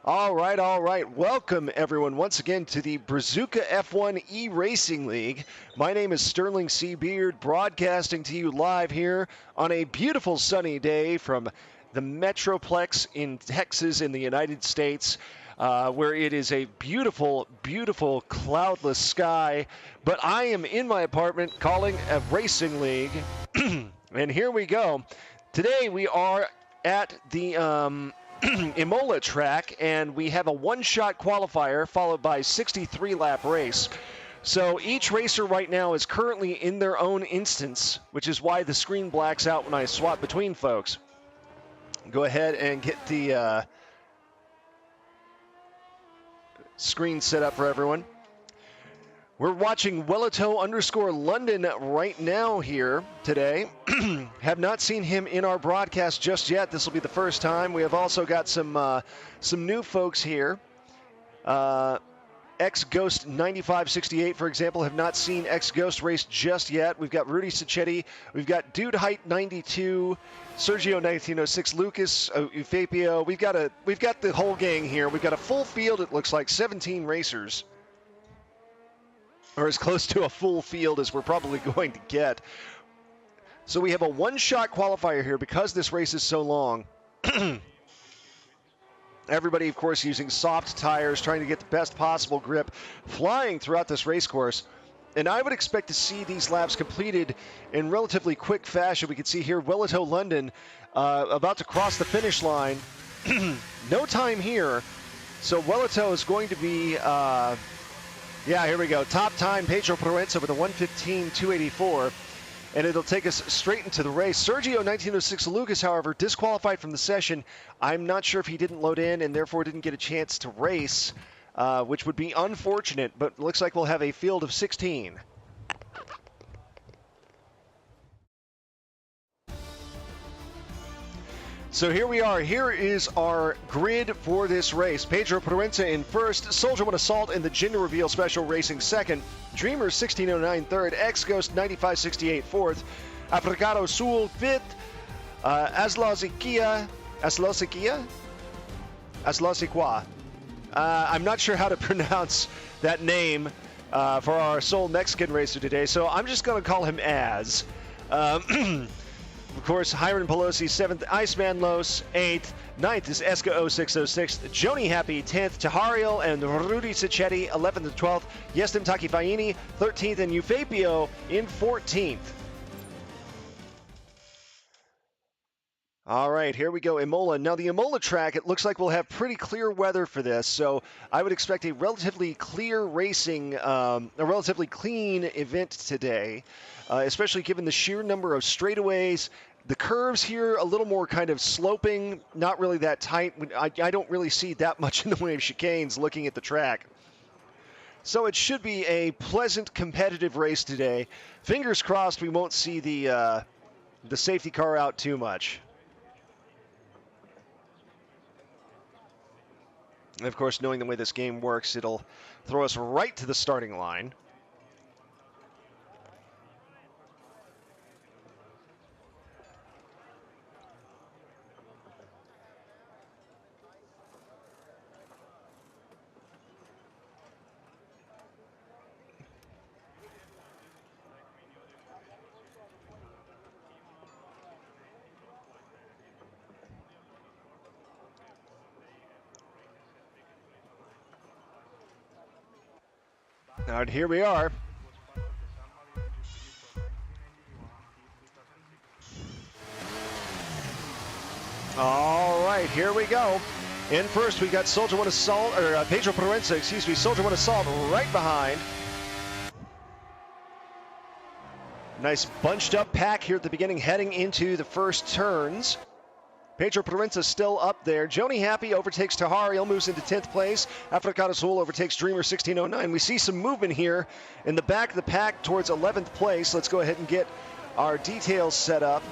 All right. Welcome, everyone, once again to the Brazuca F1 E-Racing League. My name is Sterling C. Beard, broadcasting to you live here on a beautiful sunny day from the Metroplex in Texas in the United States, where it is a beautiful, beautiful cloudless sky. But I am in my apartment calling a racing league, and here we go. Today we are at the Imola track, and we have a one-shot qualifier followed by 63-lap race. So each racer right now is currently in their own instance, which is why the screen blacks out when I swap between folks. Go ahead and get the screen set up for everyone. We're watching Wellito_London right now here today. Have not seen him in our broadcast just yet. This will be the first time. We have also got some new folks here. X-Ghost 9568, for example, have not seen X-Ghost race just yet. We've got Rudy Sacchetti. We've got Dude Height 92, Sergio 1906, Lucas Eufapio. We've got the whole gang here. We've got a full field. It looks like 17 racers, or as close to a full field as we're probably going to get. So we have a one-shot qualifier here because this race is so long. Everybody, of course, using soft tires, trying to get the best possible grip, flying throughout this race course. And I would expect to see these laps completed in relatively quick fashion. We can see here Wellito_London about to cross the finish line. No time here. So Wellito is going to be... yeah, here we go. Top time, Pedro Proenza with a 1:15.284. And it'll take us straight into the race. Sergio 1906 Lucas, however, disqualified from the session. I'm not sure if he didn't load in and therefore didn't get a chance to race, which would be unfortunate, but looks like we'll have a field of 16. So here we are. Here is our grid for this race. Pedro Proenza in first, Soldier One Assault in the Gender Reveal Special Racing second, Dreamer 1609 third, X-Ghost 9568 fourth, Africado Sul fifth, Aslosiqua. I'm not sure how to pronounce that name for our sole Mexican racer today, so I'm just going to call him Az. Of course, Hiram Pelosi, 7th, Iceman Los, 8th, 9th is Esca 0606, Joni Happy, 10th, Tahariel and Rudy Sacchetti, 11th and 12th, Yestim Takifaini, 13th, and Eufapio in 14th. All right, here we go, Imola. Now, the Imola track, it looks like we'll have pretty clear weather for this, so I would expect a relatively clear racing, a relatively clean event today, especially given the sheer number of straightaways. The curves here, a little more kind of sloping, not really that tight. I don't really see that much in the way of chicanes looking at the track. So it should be a pleasant, competitive race today. Fingers crossed we won't see the safety car out too much. And of course, knowing the way this game works, it'll throw us right to the starting line. All right, here we are. All right, here we go. In first, we got Soldier One Assault, or Pedro Proenza, excuse me, Soldier One Assault right behind. Nice bunched up pack here at the beginning, heading into the first turns. Pedro Proenza still up there. Joni Happy overtakes Tahariel, moves into 10th place. Africado Sul overtakes Dreamer 1609. We see some movement here in the back of the pack towards 11th place. Let's go ahead and get our details set up.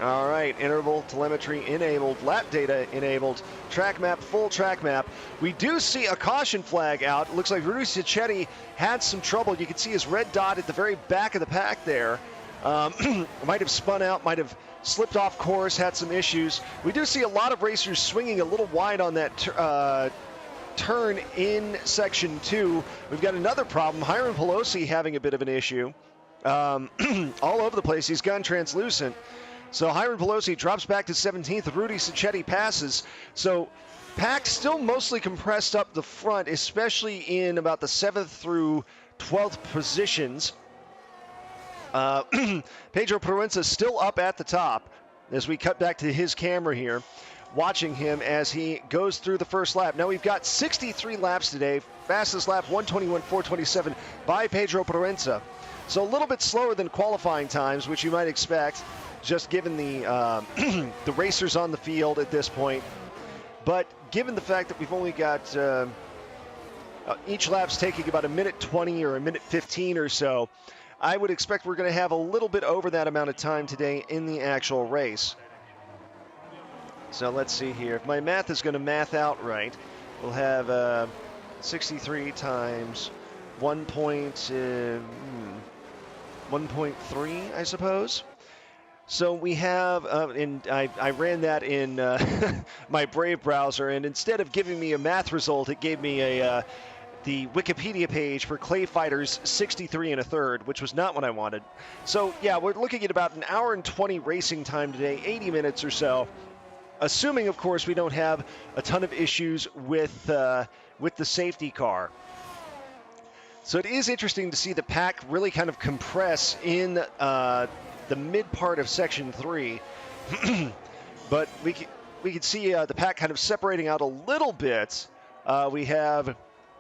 All right, interval telemetry enabled, lap data enabled, track map, full track map. We do see a caution flag out. It looks like Rudy Sacchetti had some trouble. You can see his red dot at the very back of the pack there. Might have spun out, might have slipped off course, had some issues. We do see a lot of racers swinging a little wide on that turn in Section 2. We've got another problem. Hiram Pelosi having a bit of an issue. All over the place. He's gone translucent. So Hiram Pelosi drops back to 17th. Rudy Sacchetti passes. So pack still mostly compressed up the front, especially in about the 7th through 12th positions. Pedro Proenza still up at the top as we cut back to his camera here, watching him as he goes through the first lap. Now we've got 63 laps today. Fastest lap 1:21.427 by Pedro Proenza. So a little bit slower than qualifying times, which you might expect, just given the the racers on the field at this point. But given the fact that we've only got each lap's taking about a minute 20 or a minute 15 or so, I would expect we're going to have a little bit over that amount of time today in the actual race. So let's see here. If my math is going to math out right, we'll have 63 times 1.3, I suppose. So we have, and I ran that in my Brave browser, and instead of giving me a math result, it gave me the Wikipedia page for Clay Fighters 63 1/3, which was not what I wanted. So yeah, we're looking at about an hour and 20 racing time today, 80 minutes or so, assuming, of course, we don't have a ton of issues with the safety car. So it is interesting to see the pack really kind of compress in the mid part of Section 3. But we can see the pack kind of separating out a little bit. We have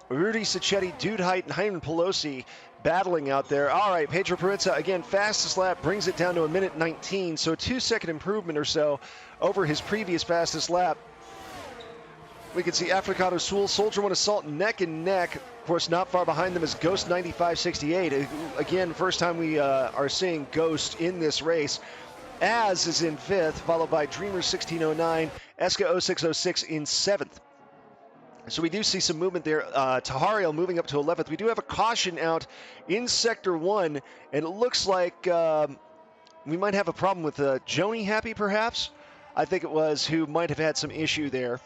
Rudy Sacchetti, Dude Height, and Hyman Pelosi battling out there. All right, Pedro Proenza, again, fastest lap, brings it down to a minute 19, so a 2-second improvement or so over his previous fastest lap. We can see Africado Sul, Soldier One Assault neck and neck. Of course, not far behind them is Ghost 9568. Again, first time we are seeing Ghost in this race. Az is in 5th, followed by Dreamer 1609, Eska 0606 in 7th. So we do see some movement there. Tahariel moving up to 11th. We do have a caution out in Sector 1, and it looks like we might have a problem with Joni Happy, perhaps? I think it was, who might have had some issue there.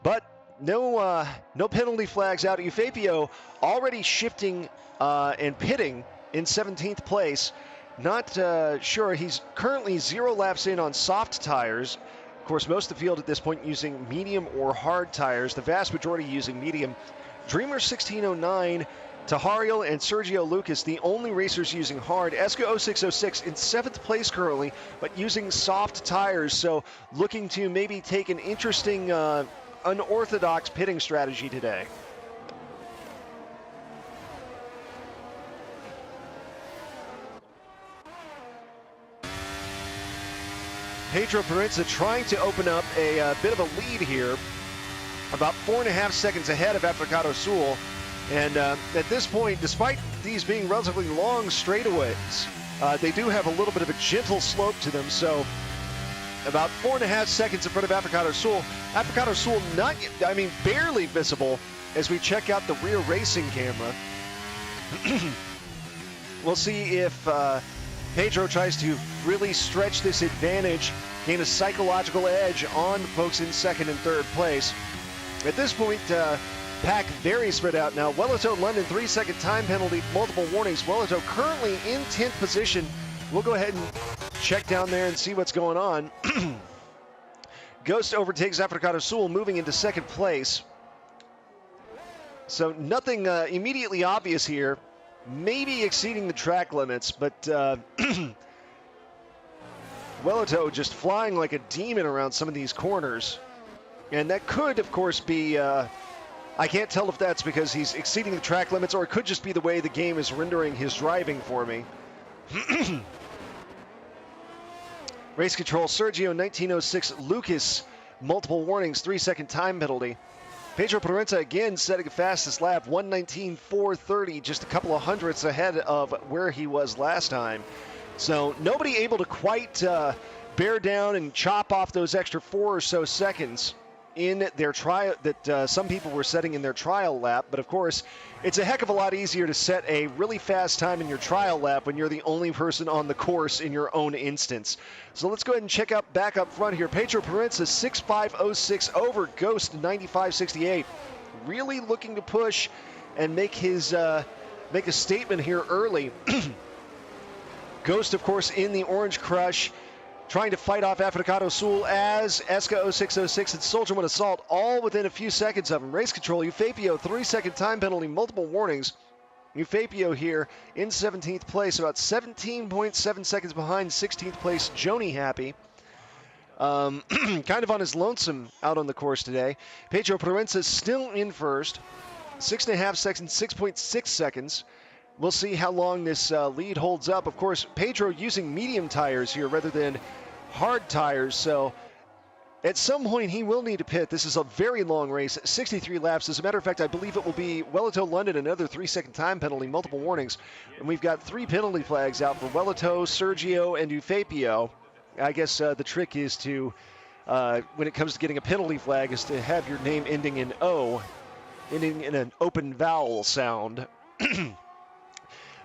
But no penalty flags out. Eufapio already shifting and pitting in 17th place. Not sure. He's currently 0 laps in on soft tires. Of course, most of the field at this point using medium or hard tires. The vast majority using medium. Dreamer 1609, Tahariel, and Sergio Lucas, the only racers using hard. Eska 0606 in 7th place currently, but using soft tires. So looking to maybe take an interesting unorthodox pitting strategy today. Pedro Proenza trying to open up a bit of a lead here, about 4.5 seconds ahead of Africado Sul. And at this point, despite these being relatively long straightaways, they do have a little bit of a gentle slope to them. So about 4.5 seconds in front of Africado Sul. Africado Sul not, barely visible as we check out the rear racing camera. We'll see if Pedro tries to really stretch this advantage, gain a psychological edge on folks in 2nd and 3rd place. At this point, pack very spread out now. Wellito London, 3-second time penalty, multiple warnings. Wellito currently in 10th position. We'll go ahead and check down there and see what's going on. Ghost overtakes Africado Sul, moving into 2nd place. So nothing immediately obvious here. Maybe exceeding the track limits, but Wellito just flying like a demon around some of these corners. And that could, of course, be, I can't tell if that's because he's exceeding the track limits, or it could just be the way the game is rendering his driving for me. Race control, Sergio 1906, Lucas, multiple warnings, 3-second time penalty. Pedro Proenza again setting a fastest lap, 1:19.430, just a couple of hundredths ahead of where he was last time. So nobody able to quite bear down and chop off those extra 4 or so seconds in their trial that some people were setting in their trial lap. But of course, it's a heck of a lot easier to set a really fast time in your trial lap when you're the only person on the course in your own instance. So let's go ahead and check out back up front here. Pedro Proenza 6.506 over Ghost 95.68. Really looking to push and make his make a statement here early. Ghost, of course, in the Orange Crush, trying to fight off Africado Sul as Eska 0606 and Soldier One Assault, all within a few seconds of him. Race control, Eufapio, 3-second time penalty, multiple warnings. Eufapio here in 17th place, about 17.7 seconds behind 16th place Joni Happy. Kind of on his lonesome out on the course today. Pedro Proenza still in first, 6.5 seconds, 6.6 seconds. We'll see how long this lead holds up. Of course, Pedro using medium tires here rather than hard tires, so at some point he will need to pit. This is a very long race, 63 laps. As a matter of fact, I believe it will be Wellito London, another 3-second time penalty, multiple warnings. And we've got 3 penalty flags out for Wellito, Sergio, and Eufapio. I guess the trick is to, when it comes to getting a penalty flag, is to have your name ending in O, ending in an open vowel sound.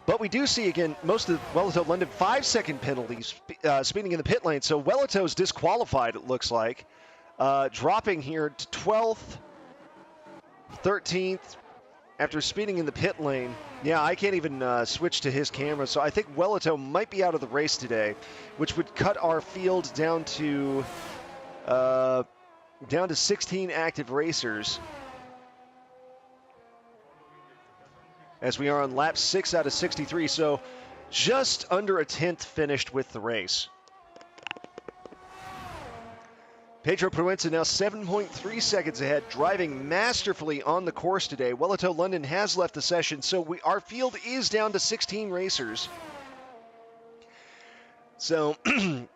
But we do see, again, most of the Wellito London 5-second penalties speeding in the pit lane. So Wellito's disqualified, it looks like. Dropping here to 12th, 13th after speeding in the pit lane. Yeah, I can't even switch to his camera. So I think Wellito might be out of the race today, which would cut our field down to 16 active racers, as we are on lap 6 out of 63, so just under a 10th finished with the race. Pedro Proenza now 7.3 seconds ahead, driving masterfully on the course today. Wellito London has left the session, so our field is down to 16 racers. So,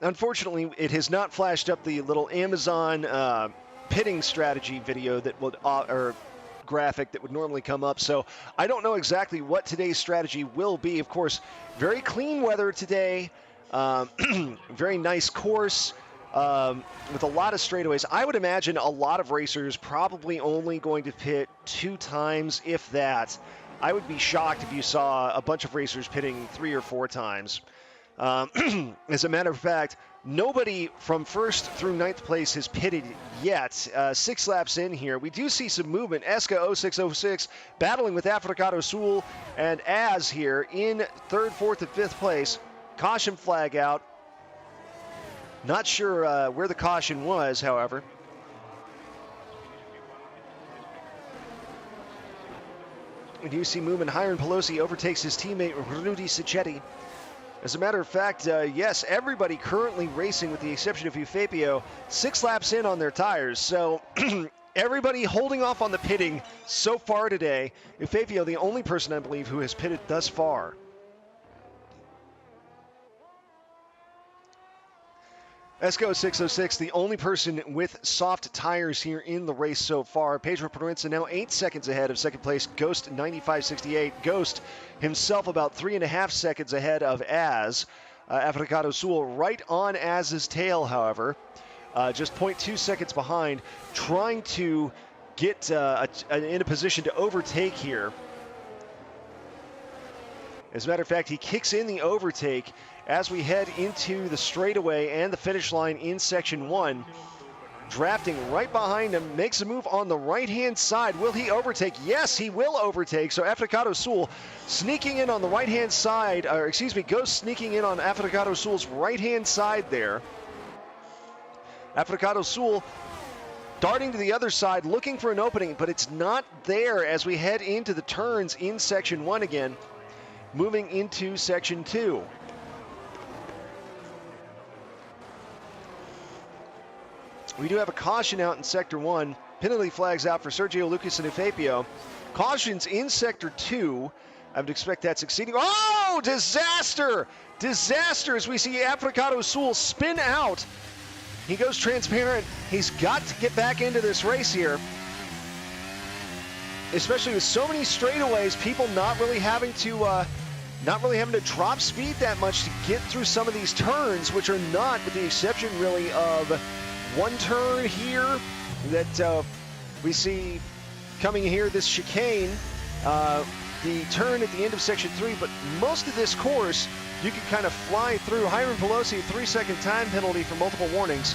unfortunately, it has not flashed up the little Amazon pitting strategy video that would, or graphic that would normally come up. So I don't know exactly what today's strategy will be. Of course, very clean weather today. Very nice course with a lot of straightaways. I would imagine a lot of racers probably only going to pit 2 times, if that. I would be shocked if you saw a bunch of racers pitting 3 or 4 times. As a matter of fact, nobody from 1st through 9th place has pitted yet. 6 laps in here. We do see some movement. Eska 0606 battling with Africado Sul and Az here in 3rd, 4th, and 5th place. Caution flag out. Not sure where the caution was, however. We do see movement. Hiram Pelosi overtakes his teammate Rudy Sicchetti. As a matter of fact, yes, everybody currently racing with the exception of Eufapio, 6 laps in on their tires. So everybody holding off on the pitting so far today. Eufapio, the only person I believe who has pitted thus far. Esco 606, the only person with soft tires here in the race so far. Pedro Proenza now 8 seconds ahead of second place, Ghost 95.68. Ghost himself about 3.5 seconds ahead of Az. Africado Sul right on Az's tail, however. Just 0.2 seconds behind, trying to get in a position to overtake here. As a matter of fact, he kicks in the overtake as we head into the straightaway and the finish line in Section 1. Drafting right behind him, makes a move on the right-hand side. Will he overtake? Yes, he will overtake. So Africado Sul sneaking in on the right-hand side, or excuse me, Ghost sneaking in on Africado Sul's right-hand side there. Africado Sul darting to the other side, looking for an opening, but it's not there as we head into the turns in Section 1 again. Moving into Section 2. We do have a caution out in Sector 1. Penalty flags out for Sergio Lucas and Eufapio. Cautions in Sector 2. I would expect that succeeding. Oh, disaster! Disaster as we see Africado Sul spin out. He goes transparent. He's got to get back into this race here. Especially with so many straightaways, people not really having to drop speed that much to get through some of these turns, which are not, with the exception really of one turn here that we see coming here, this chicane, the turn at the end of section 3, but most of this course you can kind of fly through. Hiram Pelosi, 3-second time penalty for multiple warnings.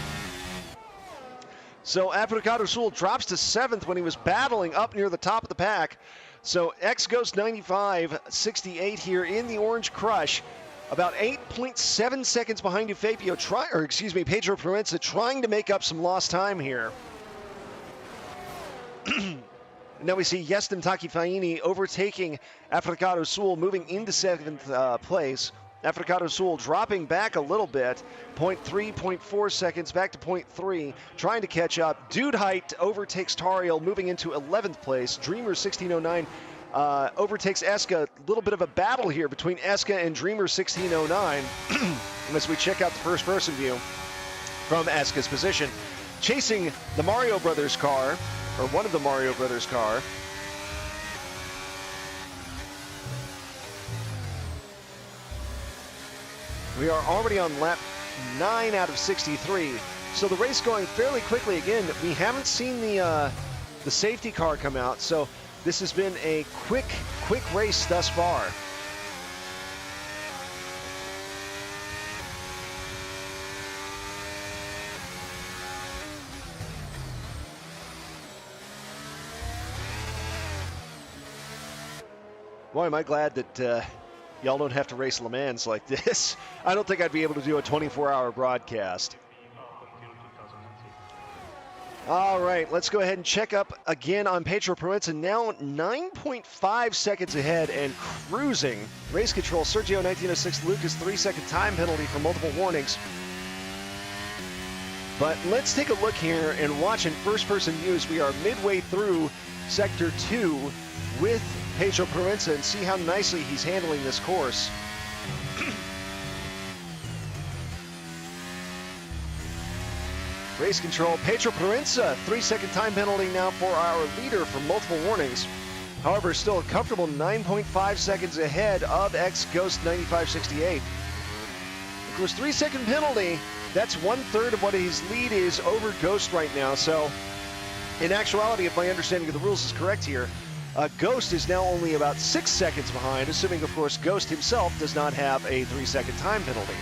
So Africado Sul drops to 7th when he was battling up near the top of the pack. So X-Ghost 95.68 here in the Orange Crush. About 8.7 seconds behind Pedro Proenza, trying to make up some lost time here. Now we see Yestin Takifaini overtaking Africado Sul, moving into 7th place. Africado Sul dropping back a little bit, 0.3, 0.4 seconds, back to 0.3, trying to catch up. Dude Height overtakes Tariel, moving into 11th place. Dreamer 1609 overtakes Eska. A little bit of a battle here between Eska and Dreamer 1609 as we check out the first person view from Eska's position. Chasing the Mario Brothers car, or one of the Mario Brothers car. We are already on lap 9 out of 63. So the race going fairly quickly. Again, we haven't seen the safety car come out, so this has been a quick race thus far. Boy, am I glad that y'all don't have to race Le Mans like this. I don't think I'd be able to do a 24-hour broadcast. All right, let's go ahead and check up again on Pedro Proenza. Now 9.5 seconds ahead and cruising. Race control, Sergio 1906, Lucas 3-second time penalty for multiple warnings. But let's take a look here and watch in first-person views. We are midway through Sector 2 with Pedro Proenza and see how nicely he's handling this course. Race control, Pedro Proenza, 3-second time penalty now for our leader for multiple warnings. However, still a comfortable 9.5 seconds ahead of X-Ghost 9568. Of course, 3-second penalty, that's 1/3 of what his lead is over Ghost right now. So, in actuality, if my understanding of the rules is correct here, Ghost is now only about 6 seconds behind, assuming, of course, Ghost himself does not have a 3-second time penalty.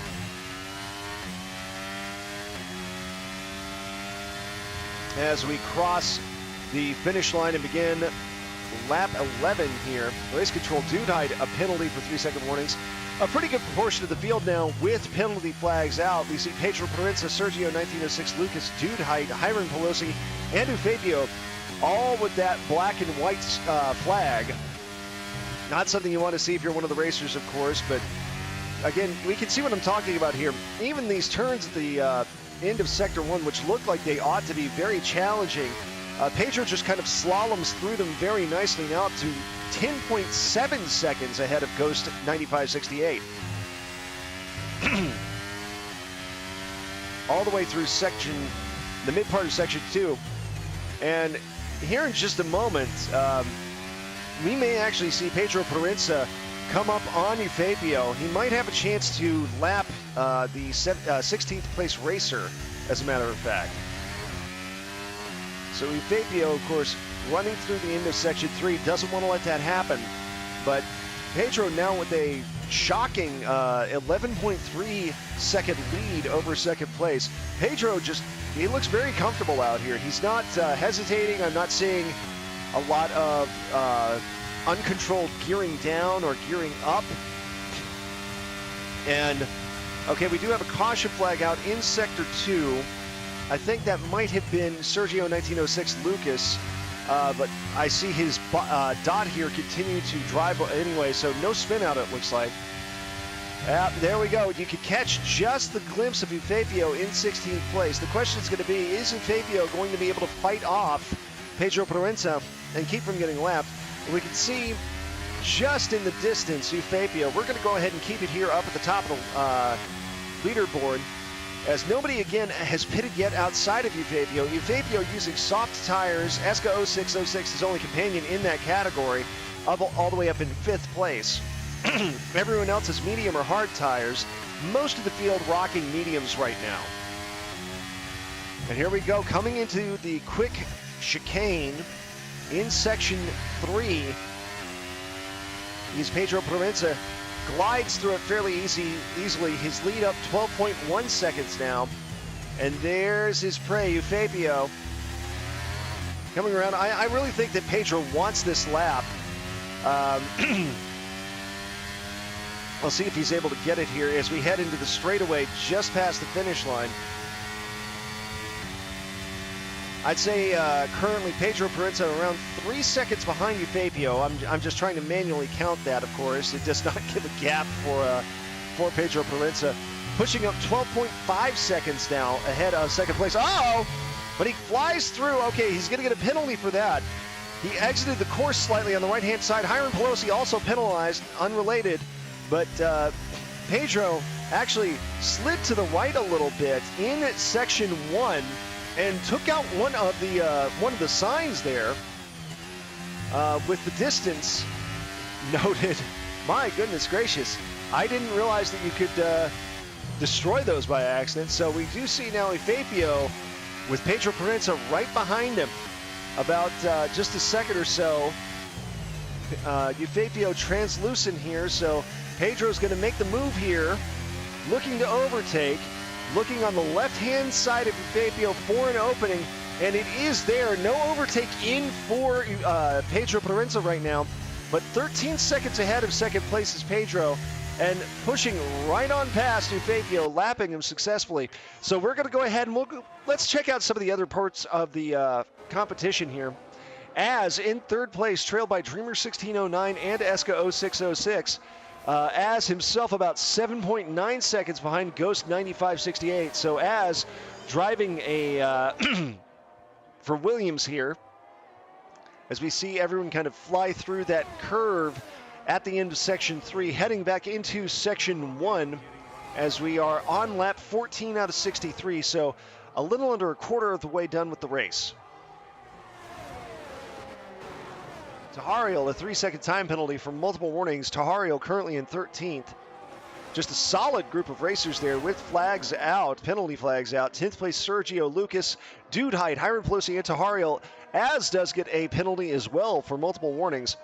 As we cross the finish line and begin lap 11 here, race control, Dude Height, a penalty for 3-second warnings. A pretty good proportion of the field now with penalty flags out. We see Pedro Proenza, Sergio 1906, Lucas, Dude Height, Hiram Pelosi, and Fabio, all with that black and white flag. Not something you want to see if you're one of the racers, of course, but again, we can see what I'm talking about here. Even these turns at the end of Sector 1, which look like they ought to be very challenging, Pedro just kind of slaloms through them very nicely, now up to 10.7 seconds ahead of Ghost 9568. All the way through the mid part of Section 2. And here in just a moment, we may actually see Pedro Proenza come up on Fabio. He might have a chance to lap the 16th place racer, as a matter of fact. So Fabio, of course, running through the end of Section 3, doesn't want to let that happen. But Pedro now with a shocking 11.3 second lead over second place. Pedro he looks very comfortable out here. He's not hesitating. I'm not seeing a lot of uncontrolled gearing down or gearing up. And, okay, we do have a caution flag out in Sector 2. I think that might have been Sergio 1906 Lucas, but I see his dot here continue to drive anyway, so no spin out it looks like. There we go. You could catch just the glimpse of Fabio in 16th place. The question is going to be, is Fabio going to be able to fight off Pedro Proenza and keep from getting lapped? And we can see just in the distance Fabio. We're going to go ahead and keep it here up at the top of the leaderboard, as nobody again has pitted yet outside of Fabio. Fabio using soft tires. Eska 0606, his only companion in that category, all the way up in 5th place. Everyone else has medium or hard tires. Most of the field rocking mediums right now. And here we go, coming into the quick chicane in section 3. He's Pedro Provenza, glides through it fairly easily. His lead up 12.1 seconds now. And there's his prey, Eufapio, coming around. I really think that Pedro wants this lap. We'll see if he's able to get it here as we head into the straightaway just past the finish line. I'd say currently Pedro Provenza around 3 seconds behind Eufapio. I'm just trying to manually count that, of course. It does not give a gap for Pedro Provenza. Pushing up 12.5 seconds now ahead of second place. Oh! But he flies through. Okay, he's going to get a penalty for that. He exited the course slightly on the right-hand side. Hiram Pelosi also penalized, unrelated. But Pedro actually slid to the right a little bit in section 1 and took out one of the signs there with the distance noted. My goodness gracious. I didn't realize that you could destroy those by accident. So we do see now Eufapio with Pedro Provenza right behind him. About just a second or so. Eufapio translucent here, so Pedro's going to make the move here, looking to overtake, looking on the left-hand side of Eufapio for an opening, and it is there. No overtake in for Pedro Provenza right now, but 13 seconds ahead of second place is Pedro, and pushing right on past Eufapio, lapping him successfully. So we're going to go ahead and let's check out some of the other parts of the competition here. Az in third place, trailed by Dreamer 1609 and Eska 0606. Az himself about 7.9 seconds behind Ghost 9568. So Az driving a for Williams here, as we see everyone kind of fly through that curve at the end of section 3, heading back into section 1 as we are on lap 14 out of 63. So a little under a quarter of the way done with the race. Tahariel, a 3-second time penalty for multiple warnings. Tahariel currently in 13th. Just a solid group of racers there with flags out, penalty flags out. 10th place Sergio Lucas, Dude Height, Hiram Pelosi, and Tahariel. Az does get a penalty as well for multiple warnings.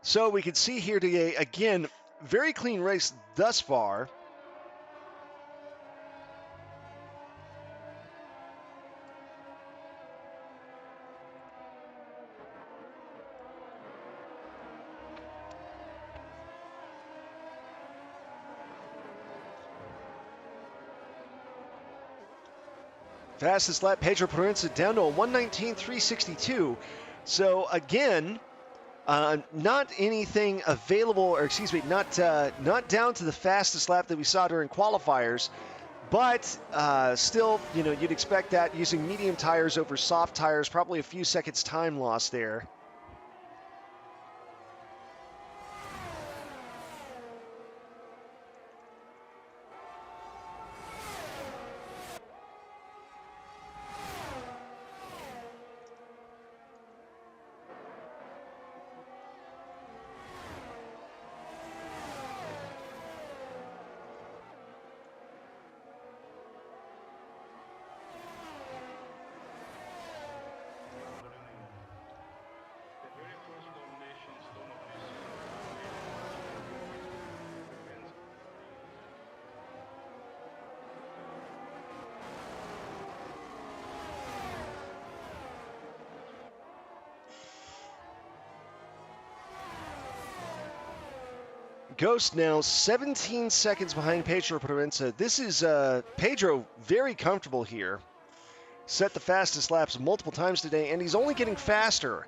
So we can see here today, again, very clean race thus far. Fastest lap, Pedro Provenza down to a 1:19.362. So again, not anything available, or excuse me, not down to the fastest lap that we saw during qualifiers, but still, you know, you'd expect that using medium tires over soft tires, probably a few seconds time loss there. Ghost now 17 seconds behind Pedro Provenza. This is Pedro very comfortable here. Set the fastest laps multiple times today, and he's only getting faster,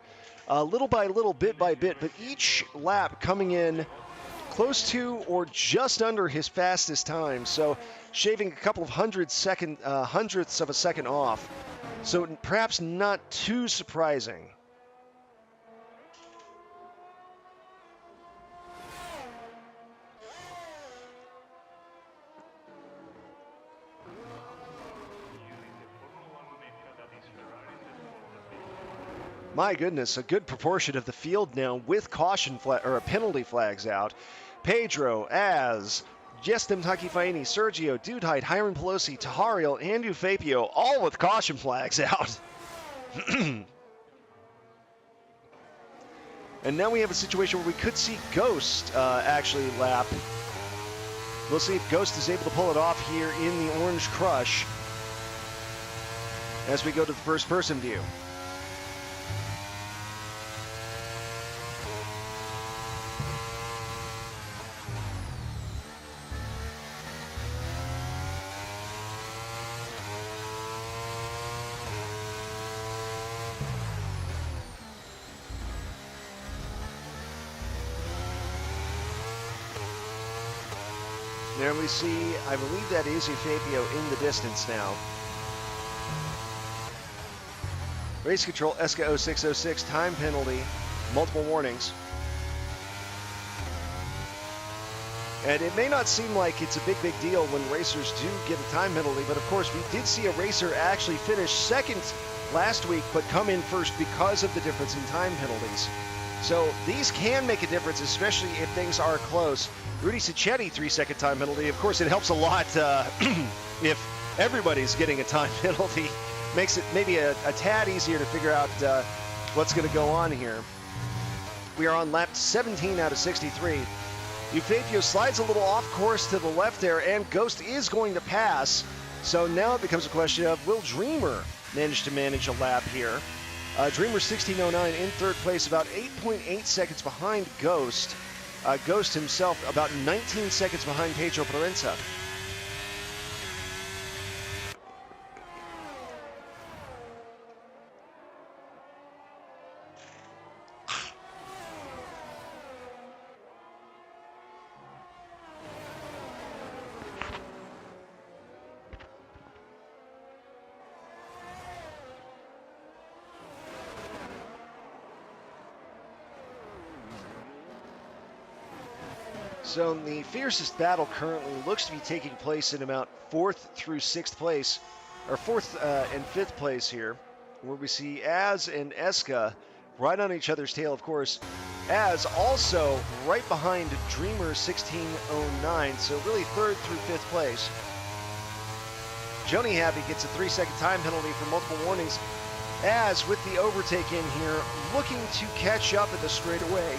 little by little, bit by bit, but each lap coming in close to or just under his fastest time, so shaving a couple of hundredths of a second off. So perhaps not too surprising. My goodness, a good proportion of the field now with caution flag or penalty flags out. Pedro, Az, Jestem Takifaini, Sergio, Dudehite, Hiram Pelosi, Tahariel, and Eufapio, all with caution flags out. And now we have a situation where we could see Ghost actually lap. We'll see if Ghost is able to pull it off here in the Orange Crush as we go to the first person view. There we see, I believe that is Eufapio in the distance now. Race control, ESCA 0606, time penalty, multiple warnings. And it may not seem like it's a big deal when racers do get a time penalty, but of course we did see a racer actually finish second last week, but come in first because of the difference in time penalties. So these can make a difference, especially if things are close. Rudy Sacchetti, 3-second time penalty. Of course, it helps a lot if everybody's getting a time penalty. Makes it maybe a tad easier to figure out what's going to go on here. We are on lap 17 out of 63. Eufapio slides a little off course to the left there, and Ghost is going to pass. So now it becomes a question of, will Dreamer manage to manage a lap here? Dreamer 1609 in third place, about 8.8 seconds behind Ghost. Ghost himself about 19 seconds behind Pedro Proenza. So the fiercest battle currently looks to be taking place in about 4th through 6th place, or 4th and 5th place here, where we see Az and Eska right on each other's tail, of course. Az also right behind Dreamer 1609, so really 3rd through 5th place. Joni Happy gets a 3-second time penalty for multiple warnings. Az with the overtake in here, looking to catch up at the straightaway,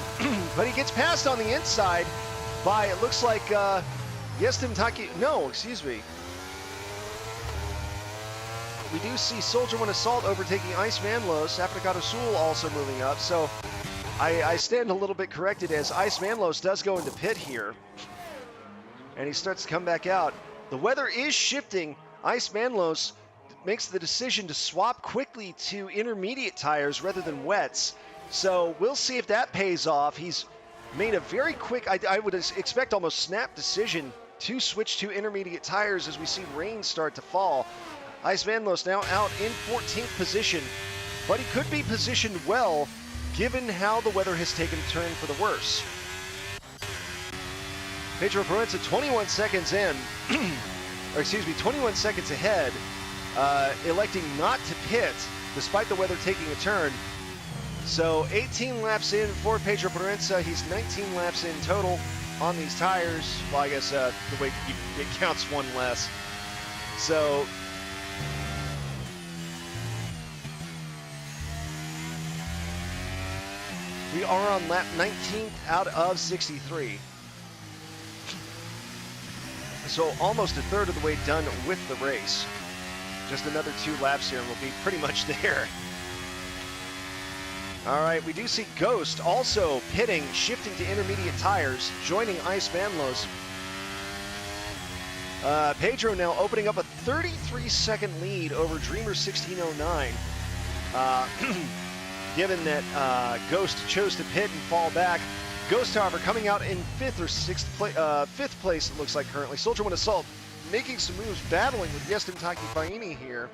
but he gets passed on the inside by, it looks like, Jestem Taki, no, excuse me. We do see Soldier One Assault overtaking Ice Manlos, Apricot Sul also moving up, so I stand a little bit corrected as Ice Manlos does go into pit here. And he starts to come back out. The weather is shifting. Ice Manlos makes the decision to swap quickly to intermediate tires rather than wets. So we'll see if that pays off. He's made a very quick, I would expect almost snap decision to switch to intermediate tires as we see rain start to fall. Ice Manlos now out in 14th position, but he could be positioned well given how the weather has taken a turn for the worse. Pedro Proenza 21 seconds in, or excuse me, 21 seconds ahead, electing not to pit despite the weather taking a turn. So 18 laps in for Pedro Proenza. He's 19 laps in total on these tires. Well, I guess the way it counts one less. So we are on lap 19th out of 63. So almost a third of the way done with the race. Just another 2 laps here and we'll be pretty much there. All right, we do see Ghost also pitting, shifting to intermediate tires, joining Ice Manlos. Pedro now opening up a 33-second lead over Dreamer 1609. Given that Ghost chose to pit and fall back. Ghost, however, coming out in 5th or 5th place, it looks like currently. Soldier One Assault making some moves, battling with Jestem Takifaini here.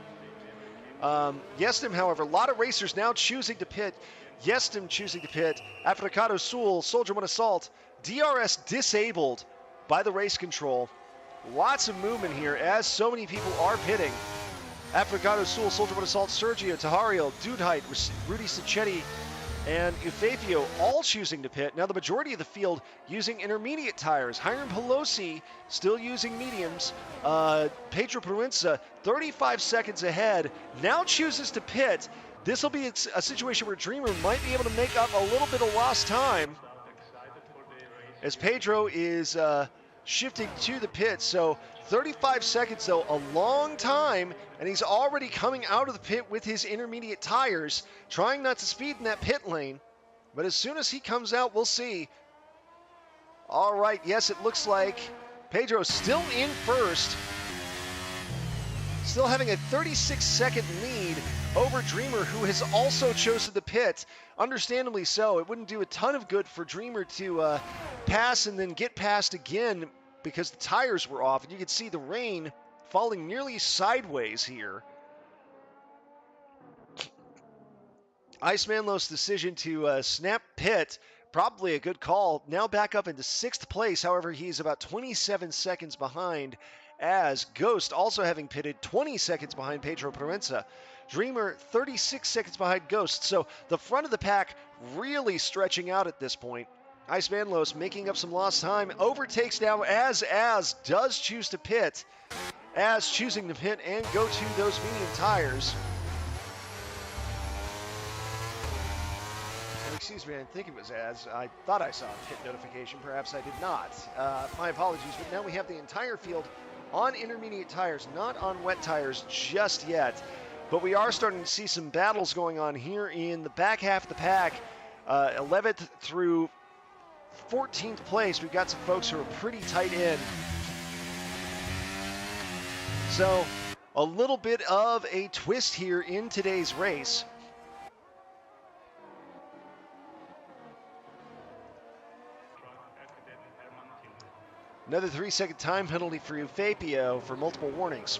Jestem, however, a lot of racers now choosing to pit. Jestem choosing to pit. Africado Sul, Soldier One Assault, DRS disabled by the race control. Lots of movement here as so many people are pitting. Africado Sul, Soldier One Assault, Sergio, Tahariel, Dudehite, Rudy Sacchetti, and Eufafio all choosing to pit. Now the majority of the field using intermediate tires. Hiram Pelosi still using mediums. Pedro Proenza 35 seconds ahead, now chooses to pit. This will be a situation where Dreamer might be able to make up a little bit of lost time as Pedro is shifting to the pit. So 35 seconds, though, a long time, and he's already coming out of the pit with his intermediate tires, trying not to speed in that pit lane. But as soon as he comes out, we'll see. All right, yes, it looks like Pedro's still in first, still having a 36-second lead over Dreamer, who has also chosen the pit. Understandably so. It wouldn't do a ton of good for Dreamer to pass and then get past again because the tires were off. And you can see the rain falling nearly sideways here. Icemanlow's decision to snap pit, probably a good call. Now back up into 6th place. However, he's about 27 seconds behind, as Ghost, also having pitted, 20 seconds behind Pedro Proenza. Dreamer 36 seconds behind Ghost. So the front of the pack really stretching out at this point. Icemanlos making up some lost time. Overtakes now as does choose to pit. As choosing to pit and go to those medium tires. Excuse me, I didn't think it was as. I thought I saw a pit notification. Perhaps I did not. My apologies, but now we have the entire field on intermediate tires, not on wet tires just yet. But we are starting to see some battles going on here in the back half of the pack. 11th through 14th place, we've got some folks who are pretty tight in. So a little bit of a twist here in today's race. Another 3-second time penalty for Eufapio for multiple warnings.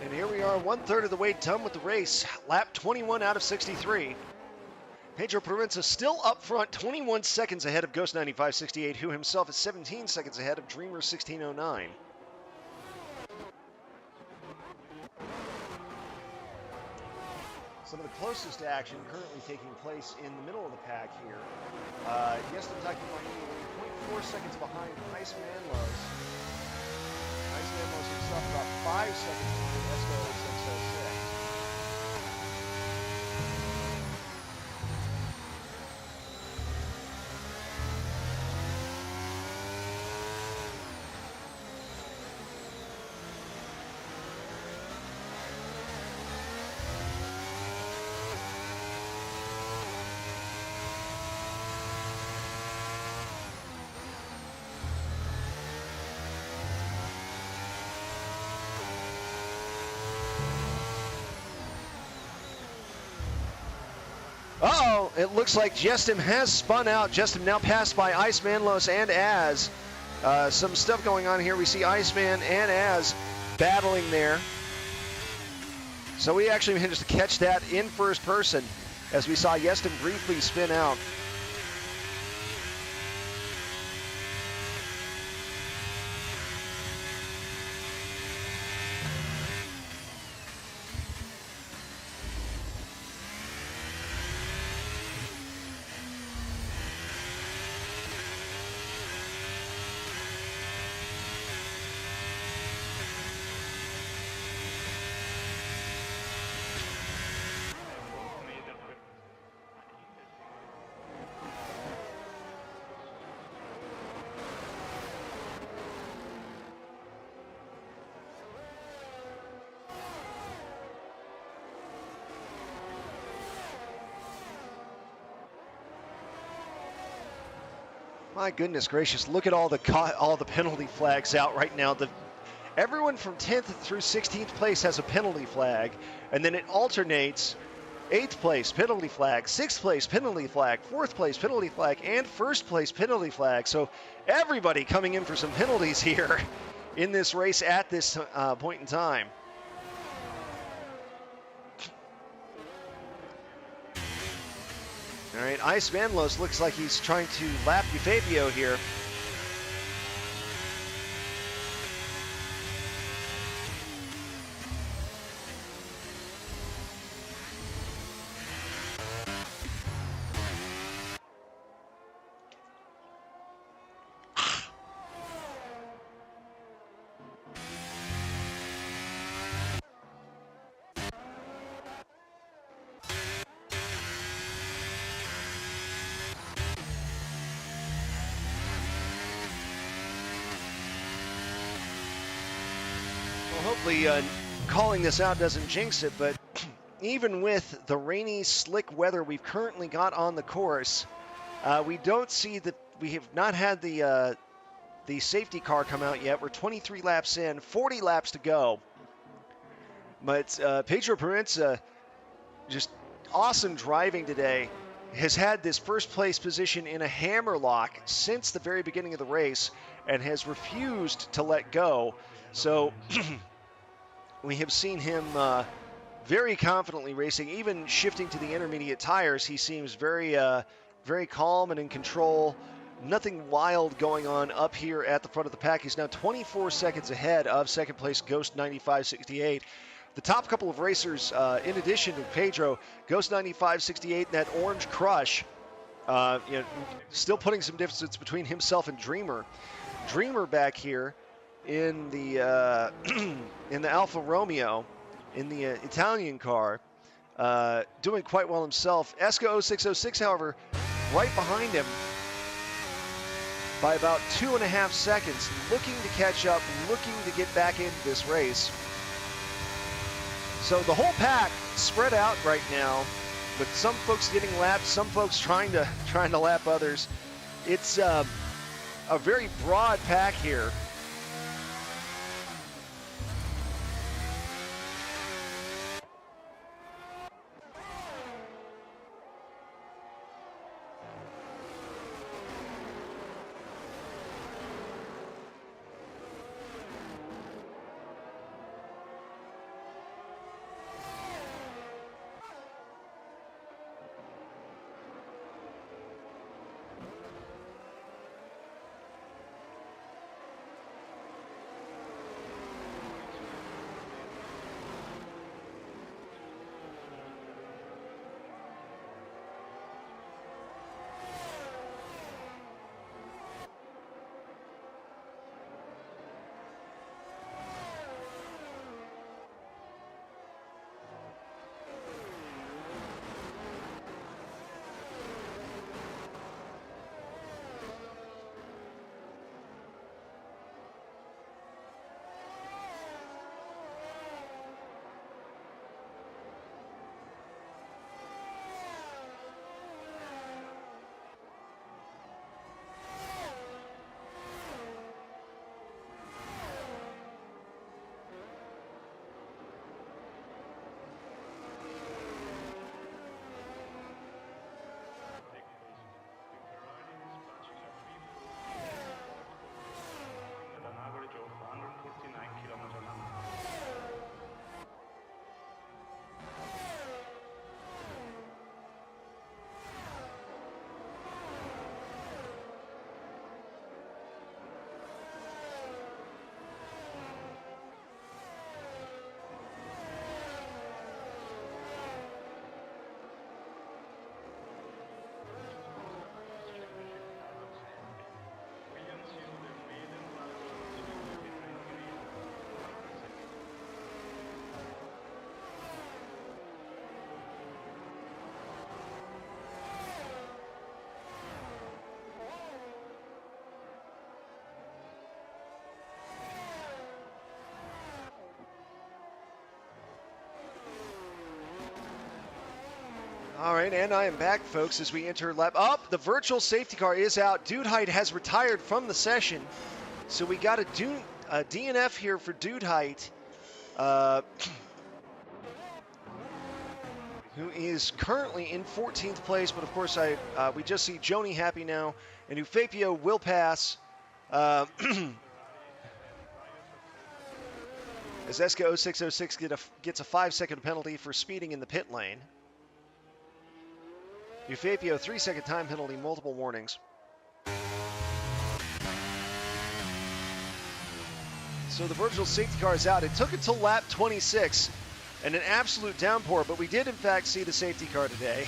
And here we are, 1/3 of the way done with the race. Lap 21 out of 63. Pedro Proenza still up front, 21 seconds ahead of Ghost 9568, who himself is 17 seconds ahead of Dreamer 1609. Some of the closest action currently taking place in the middle of the pack here. Yeston Takimahi, 0.4 seconds behind Icemanlos. Icemanlos himself about 5 seconds behind Esco 606. Uh-oh, it looks like Jestim has spun out. Jestim now passed by Icemanlos and Az. Some stuff going on here. We see Iceman and Az battling there. So we actually managed to catch that in first person as we saw Jestim briefly spin out. My goodness gracious, look at all the penalty flags out right now. Everyone from 10th through 16th place has a penalty flag, and then it alternates. 8th place, penalty flag. 6th place, penalty flag. 4th place, penalty flag. And 1st place, penalty flag. So everybody coming in for some penalties here in this race at this point in time. All right, Ice Manlos looks like he's trying to lap Fabio here. Hopefully calling this out doesn't jinx it, but even with the rainy, slick weather we've currently got on the course, we don't see that we have not had the safety car come out yet. We're 23 laps in, 40 laps to go. But Pedro Perenza, just awesome driving today, has had this first place position in a hammerlock since the very beginning of the race and has refused to let go. So we have seen him very confidently racing, even shifting to the intermediate tires. He seems very, very calm and in control. Nothing wild going on up here at the front of the pack. He's now 24 seconds ahead of second place Ghost 9568. The top couple of racers, in addition to Pedro, Ghost 9568 and that Orange Crush, still putting some distance between himself and Dreamer. Dreamer back here in the in the Alfa Romeo, in the Italian car, doing quite well himself. Esca 0606, however, right behind him by about 2.5 seconds, looking to catch up, looking to get back into this race. So the whole pack spread out right now, with some folks getting lapped, some folks trying to lap others. It's a very broad pack here. All right, and I am back, folks, as we enter lap. The virtual safety car is out. Dude Height has retired from the session. So we got a DNF here for Dude Height, who is currently in 14th place. But, of course, we just see Joni happy now, and Ufapio will pass. As Esca 0606 gets a 5-second penalty for speeding in the pit lane. Eufapio, 3-second time penalty, multiple warnings. So the virtual safety car is out. It took until lap 26 and an absolute downpour, but we did in fact see the safety car today.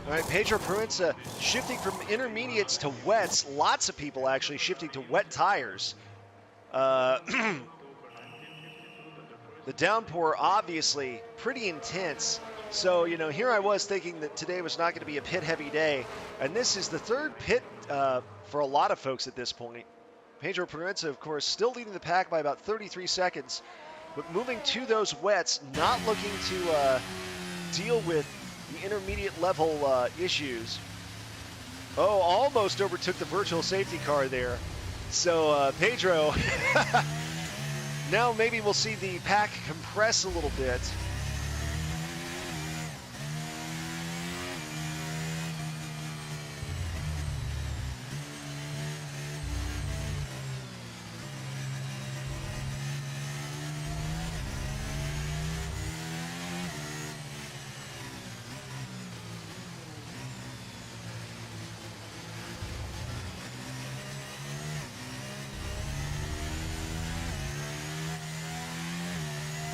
All right, Pedro Proenza shifting from intermediates to wets. Lots of people actually shifting to wet tires. The downpour obviously pretty intense. So, you know, here I was thinking that today was not going to be a pit-heavy day, and this is the third pit for a lot of folks at this point. Pedro Proenza, of course, still leading the pack by about 33 seconds, but moving to those wets, not looking to deal with the intermediate level issues. Oh, almost overtook the virtual safety car there. So Pedro, now maybe we'll see the pack compress a little bit.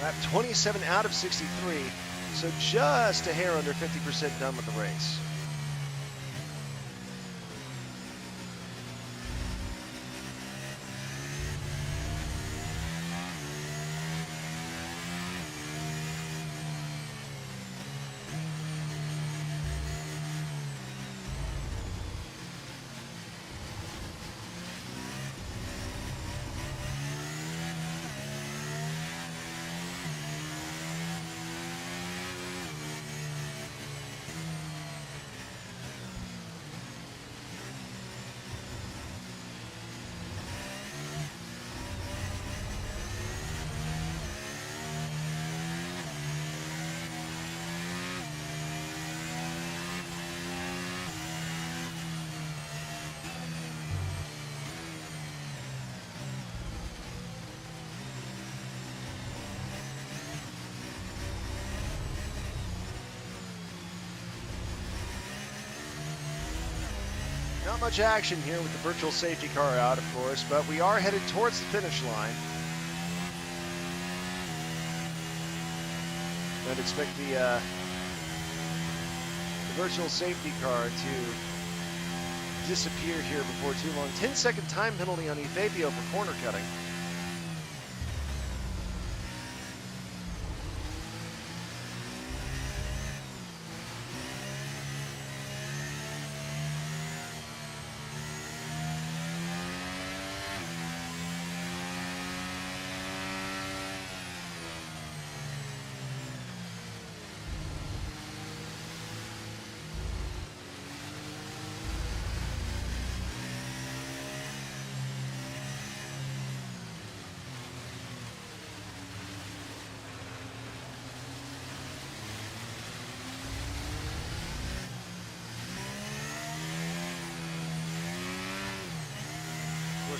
Lap 27 out of 63, so just a hair under 50% done with the race. Not much action here with the virtual safety car out, of course, but we are headed towards the finish line. I'd expect the virtual safety car to disappear here before too long. 10-second time penalty on Eufapio for corner cutting.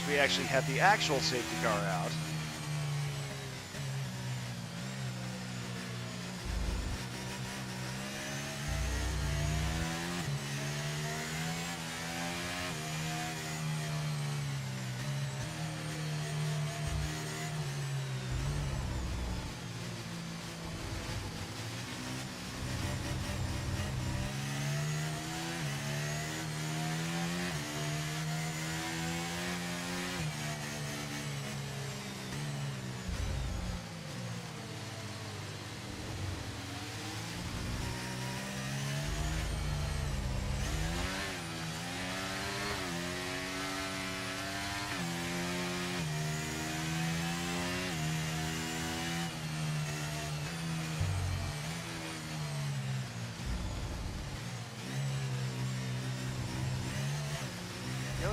We actually have the actual safety car out.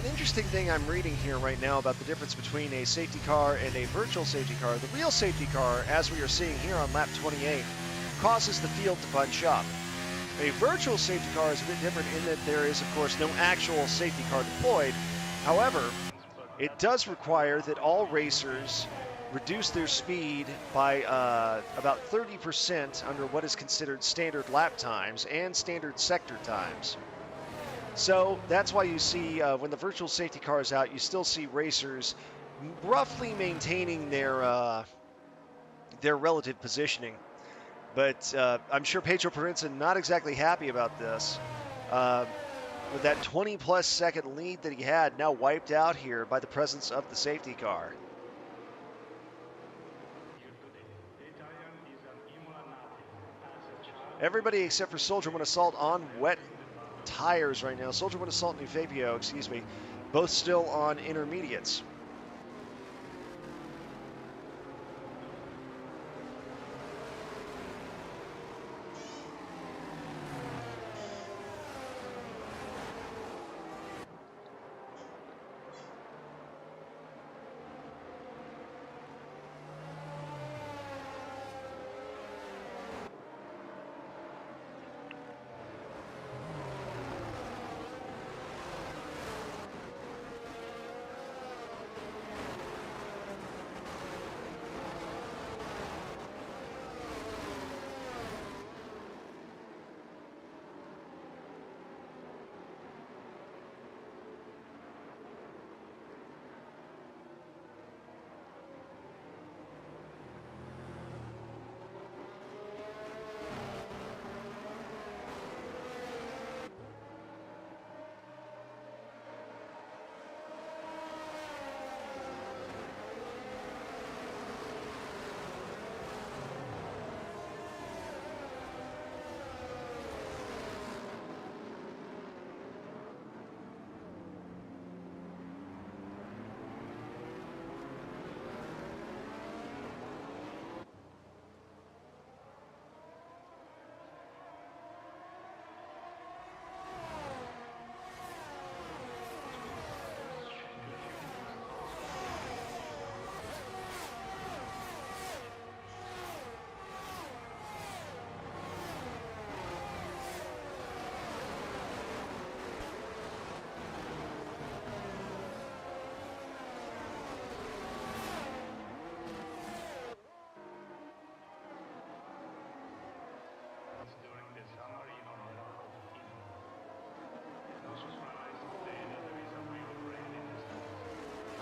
an interesting thing I'm reading here right now about the difference between a safety car and a virtual safety car. The real safety car, as we are seeing here on lap 28, causes the field to bunch up. A virtual safety car is a bit different in that there is, of course, no actual safety car deployed. However, it does require that all racers reduce their speed by about 30% under what is considered standard lap times and standard sector times. So that's why you see when the virtual safety car is out, you still see racers roughly maintaining their relative positioning. But I'm sure Pedro Perinza not exactly happy about this. With that 20-plus second lead that he had now wiped out here by the presence of the safety car. Everybody except for Soldier One Assault on wet tires right now. Soldier One Assault and Fabio, both still on intermediates.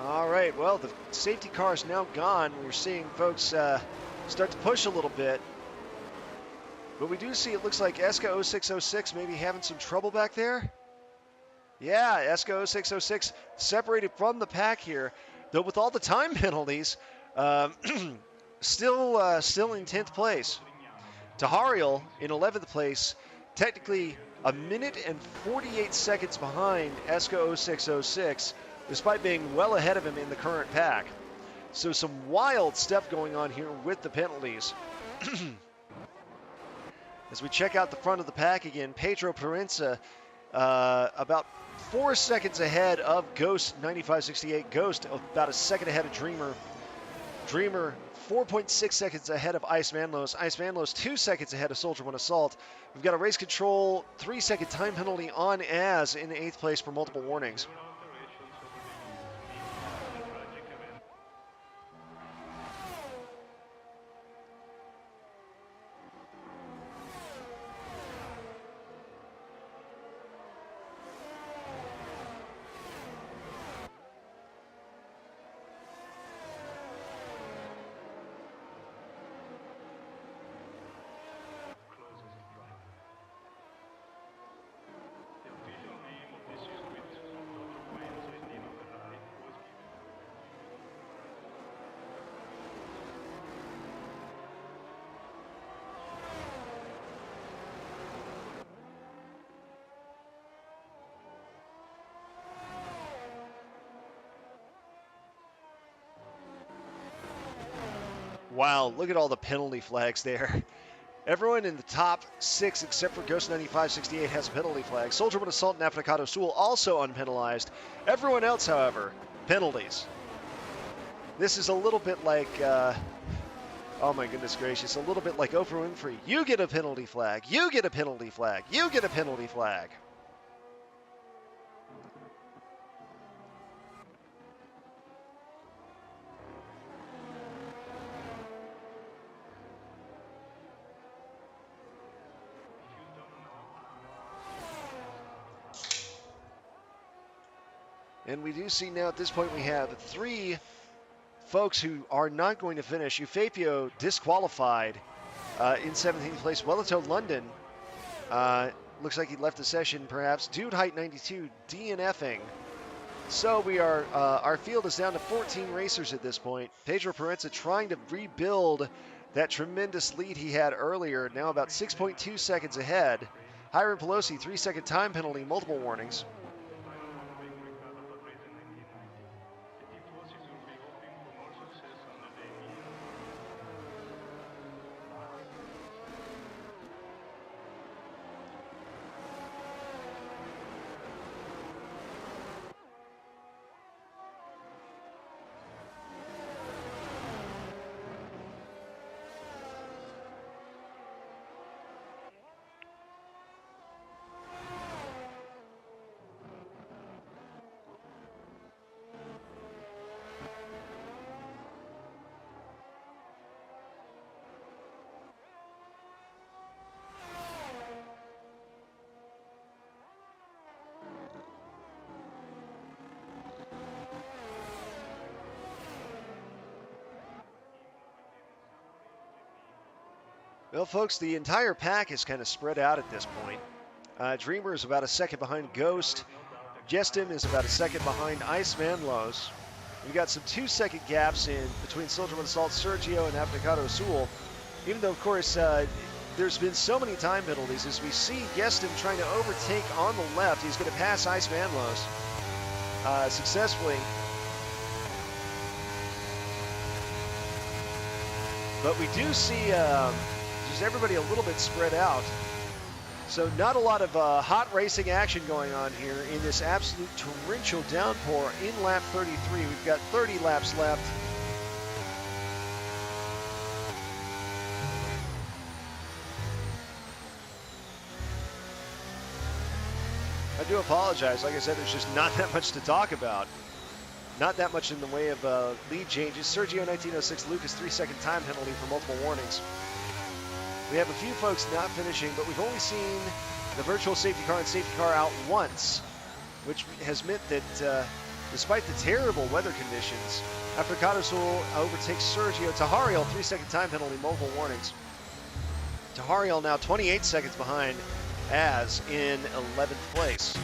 All right, well, the safety car is now gone. We're seeing folks start to push a little bit. But we do see it looks like ESCA 0606 maybe having some trouble back there. Yeah, ESCA 0606 separated from the pack here, though with all the time penalties, still in 10th place. Tahariel in 11th place, technically a minute and 48 seconds behind ESCA 0606, despite being well ahead of him in the current pack. So some wild stuff going on here with the penalties. As we check out the front of the pack again, Pedro Perinza about 4 seconds ahead of Ghost 9568. Ghost about a second ahead of Dreamer. Dreamer 4.6 seconds ahead of Ice Manlos. Ice Manlos 2 seconds ahead of Soldier One Assault. We've got a race control 3-second time penalty on Az in 8th place for multiple warnings. Wow, look at all the penalty flags there. Everyone in the top 6 except for Ghost 9568 has a penalty flag. Soldierman Assault and Affogato Sul also unpenalized. Everyone else, however, penalties. This is a little bit like, oh my goodness gracious, a little bit like Oprah Winfrey. You get a penalty flag. You get a penalty flag. You get a penalty flag. And we do see now at this point we have 3 folks who are not going to finish. Eufapio disqualified in 17th place. Wellito London looks like he left the session perhaps. Dude Height 92 DNFing. So we are, our field is down to 14 racers at this point. Pedro Parenza trying to rebuild that tremendous lead he had earlier, now about 6.2 seconds ahead. Hiram Pelosi, 3-second time penalty, multiple warnings. Well, folks, the entire pack is kind of spread out at this point. Dreamer is about a second behind Ghost. Jestin is about a second behind Iceman Lowe's. We've got some 2-second gaps in between Soldierman Assault, Sergio, and Affogato Sul. Even though, of course, there's been so many time penalties, as we see Jestin trying to overtake on the left. He's going to pass Iceman Lowe's successfully. But we do see just everybody a little bit spread out. So not a lot of hot racing action going on here in this absolute torrential downpour in lap 33. We've got 30 laps left. I do apologize. Like I said, there's just not that much to talk about. Not that much in the way of lead changes. Sergio 1906, Lucas 3-second time penalty for multiple warnings. We have a few folks not finishing, but we've only seen the virtual safety car and safety car out once, which has meant that despite the terrible weather conditions, Affogato Sul overtakes Sergio. Tahariel, 3-second time penalty, multiple warnings. Tahariel now 28 seconds behind, as in 11th place.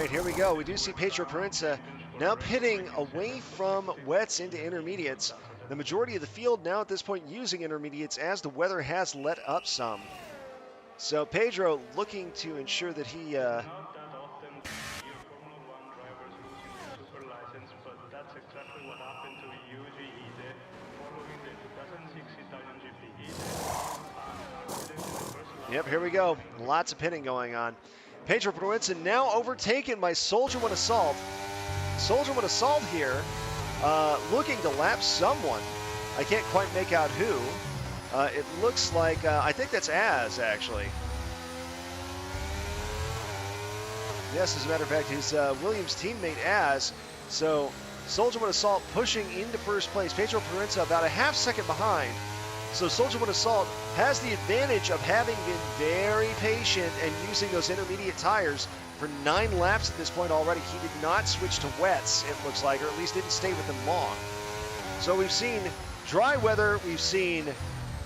right, here we go. We do see Pedro Prinza now pitting away from wets into intermediates. The majority of the field now at this point using intermediates as the weather has let up some. So Pedro looking to ensure that he Yep, here we go. Lots of pitting going on. Pedro Proenza now overtaken by Soldier One Assault. Soldier One Assault here, looking to lap someone. I can't quite make out who. It looks like, I think that's Az, actually. Yes, as a matter of fact, his Williams teammate Az. So Soldier One Assault pushing into first place. Pedro Proenza about a half second behind. So Soldier One Assault has the advantage of having been very patient and using those intermediate tires for 9 laps at this point already. He did not switch to wets, it looks like, or at least didn't stay with them long. So we've seen dry weather, we've seen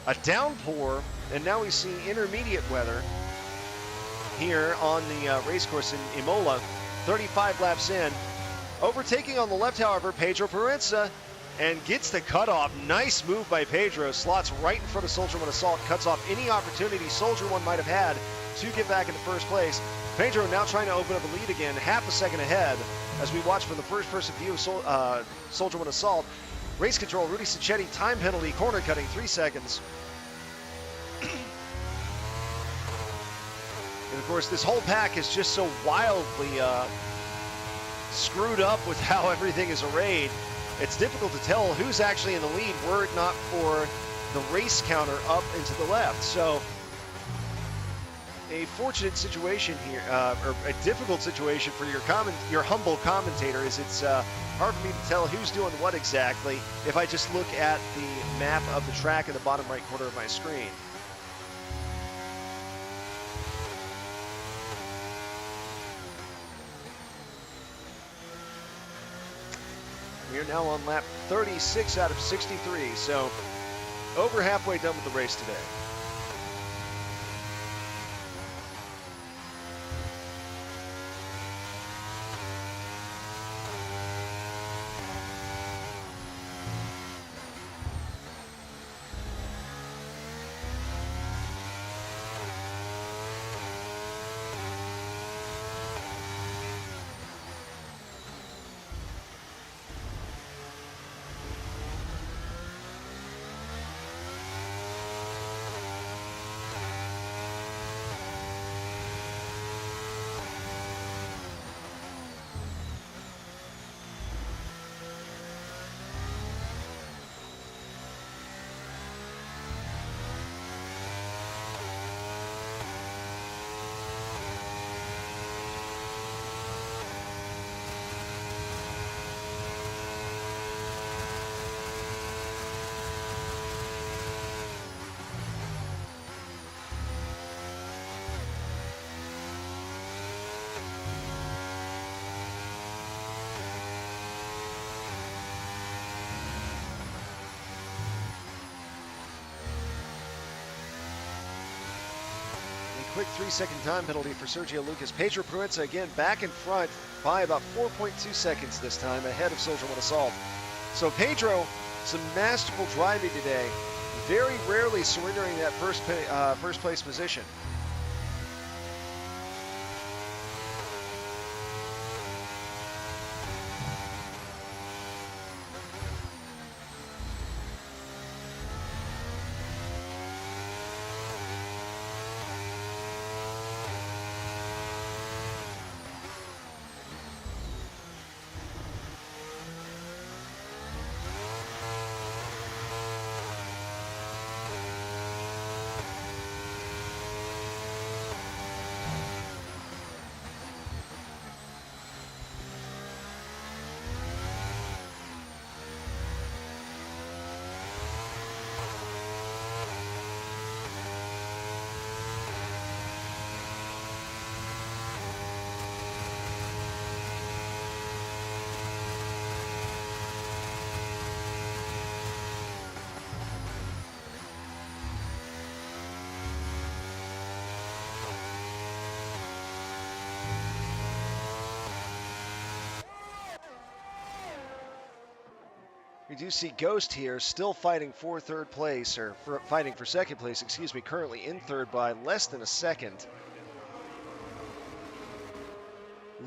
a downpour, and now we've seen intermediate weather here on the race course in Imola, 35 laps in. Overtaking on the left, however, Pedro Proenza, and gets the cutoff. Nice move by Pedro. Slots right in front of Soldier One Assault. Cuts off any opportunity Soldier One might have had to get back into first place. Pedro now trying to open up a lead again, half a second ahead as we watch from the first-person view of Soldier One Assault. Race control, Rudy Sacchetti, time penalty, corner cutting, 3 seconds. And of course, this whole pack is just so wildly screwed up with how everything is arrayed. It's difficult to tell who's actually in the lead were it not for the race counter up and to the left. So a fortunate situation here, or a difficult situation for your humble commentator, is it's hard for me to tell who's doing what exactly if I just look at the map of the track in the bottom right corner of my screen. We are now on lap 36 out of 63, so over halfway done with the race today. Quick 3-second time penalty for Sergio Lucas. Pedro Proenza again back in front by about 4.2 seconds this time, ahead of Soldier One Assault. So Pedro, some masterful driving today, very rarely surrendering that first place position. We do see Ghost here still fighting for third place, or fighting for second place, excuse me, currently in third by less than a second.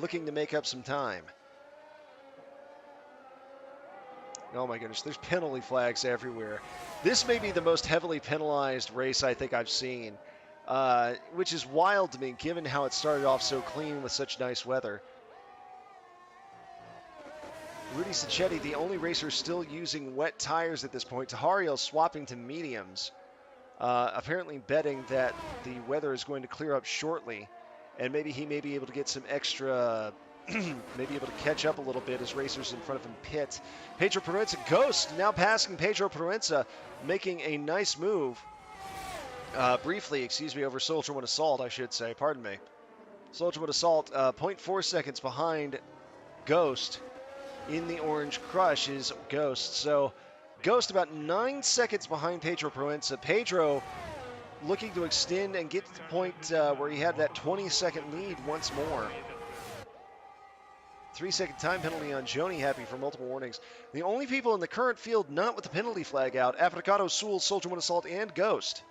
Looking to make up some time. Oh my goodness, there's penalty flags everywhere. This may be the most heavily penalized race I think I've seen, which is wild to me given how it started off so clean with such nice weather. Rudy Sacchetti, the only racer still using wet tires at this point. Tahariel swapping to mediums, apparently betting that the weather is going to clear up shortly, and maybe he may be able to get some extra, maybe able to catch up a little bit as racers in front of him pit. Pedro Proenza, Ghost, now passing Pedro Proenza, making a nice move, briefly, over Soldier One Assault, I should say, pardon me. Soldier One Assault, 0.4 seconds behind Ghost. In the Orange Crush is Ghost. So Ghost about 9 seconds behind Pedro Proenza. Pedro looking to extend and get to the point where he had that 20-second lead once more. 3-second time penalty on Joni Happy for multiple warnings. The only people in the current field not with the penalty flag out, Africado, Sewell, Soldier One Assault, and Ghost.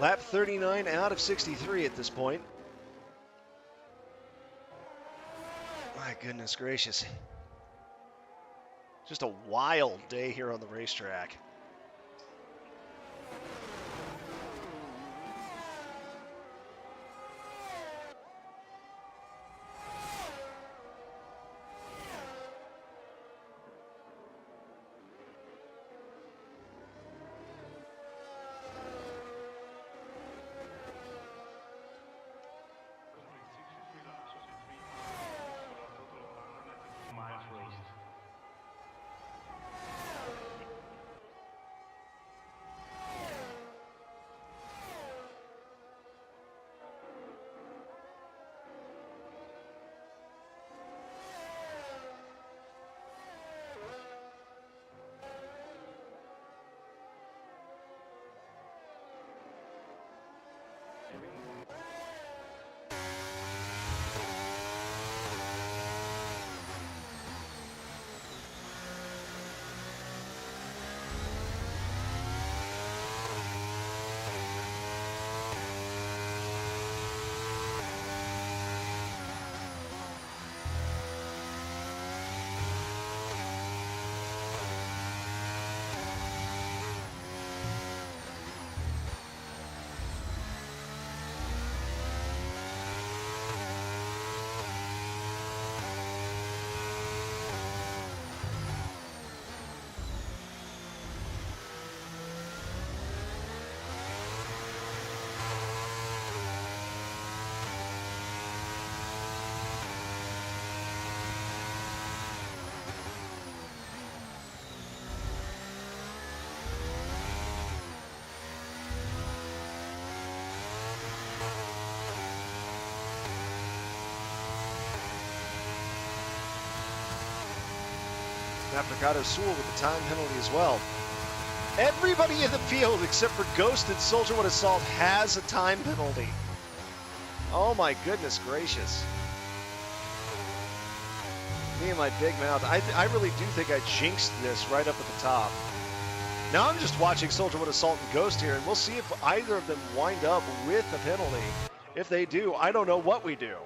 Lap 39 out of 63 at this point. My goodness gracious. Just a wild day here on the racetrack. Africado Sewell with the time penalty as well. Everybody in the field except for Ghost and Soldier One Assault has a time penalty. Oh my goodness gracious. Me and my big mouth. I really do think I jinxed this right up at the top. Now I'm just watching Soldier One Assault and Ghost here, and we'll see if either of them wind up with a penalty. If they do, I don't know what we do.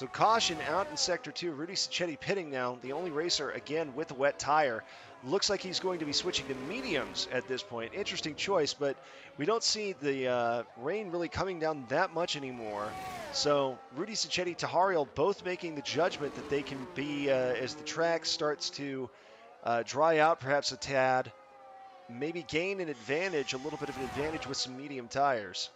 So caution out in Sector 2. Rudy Sacchetti pitting now, the only racer, again, with a wet tire. Looks like he's going to be switching to mediums at this point. Interesting choice, but we don't see the rain really coming down that much anymore. So Rudy Sacchetti, Tahariel both making the judgment that they can be, as the track starts to dry out perhaps a tad, maybe gain an advantage, a little bit of an advantage with some medium tires.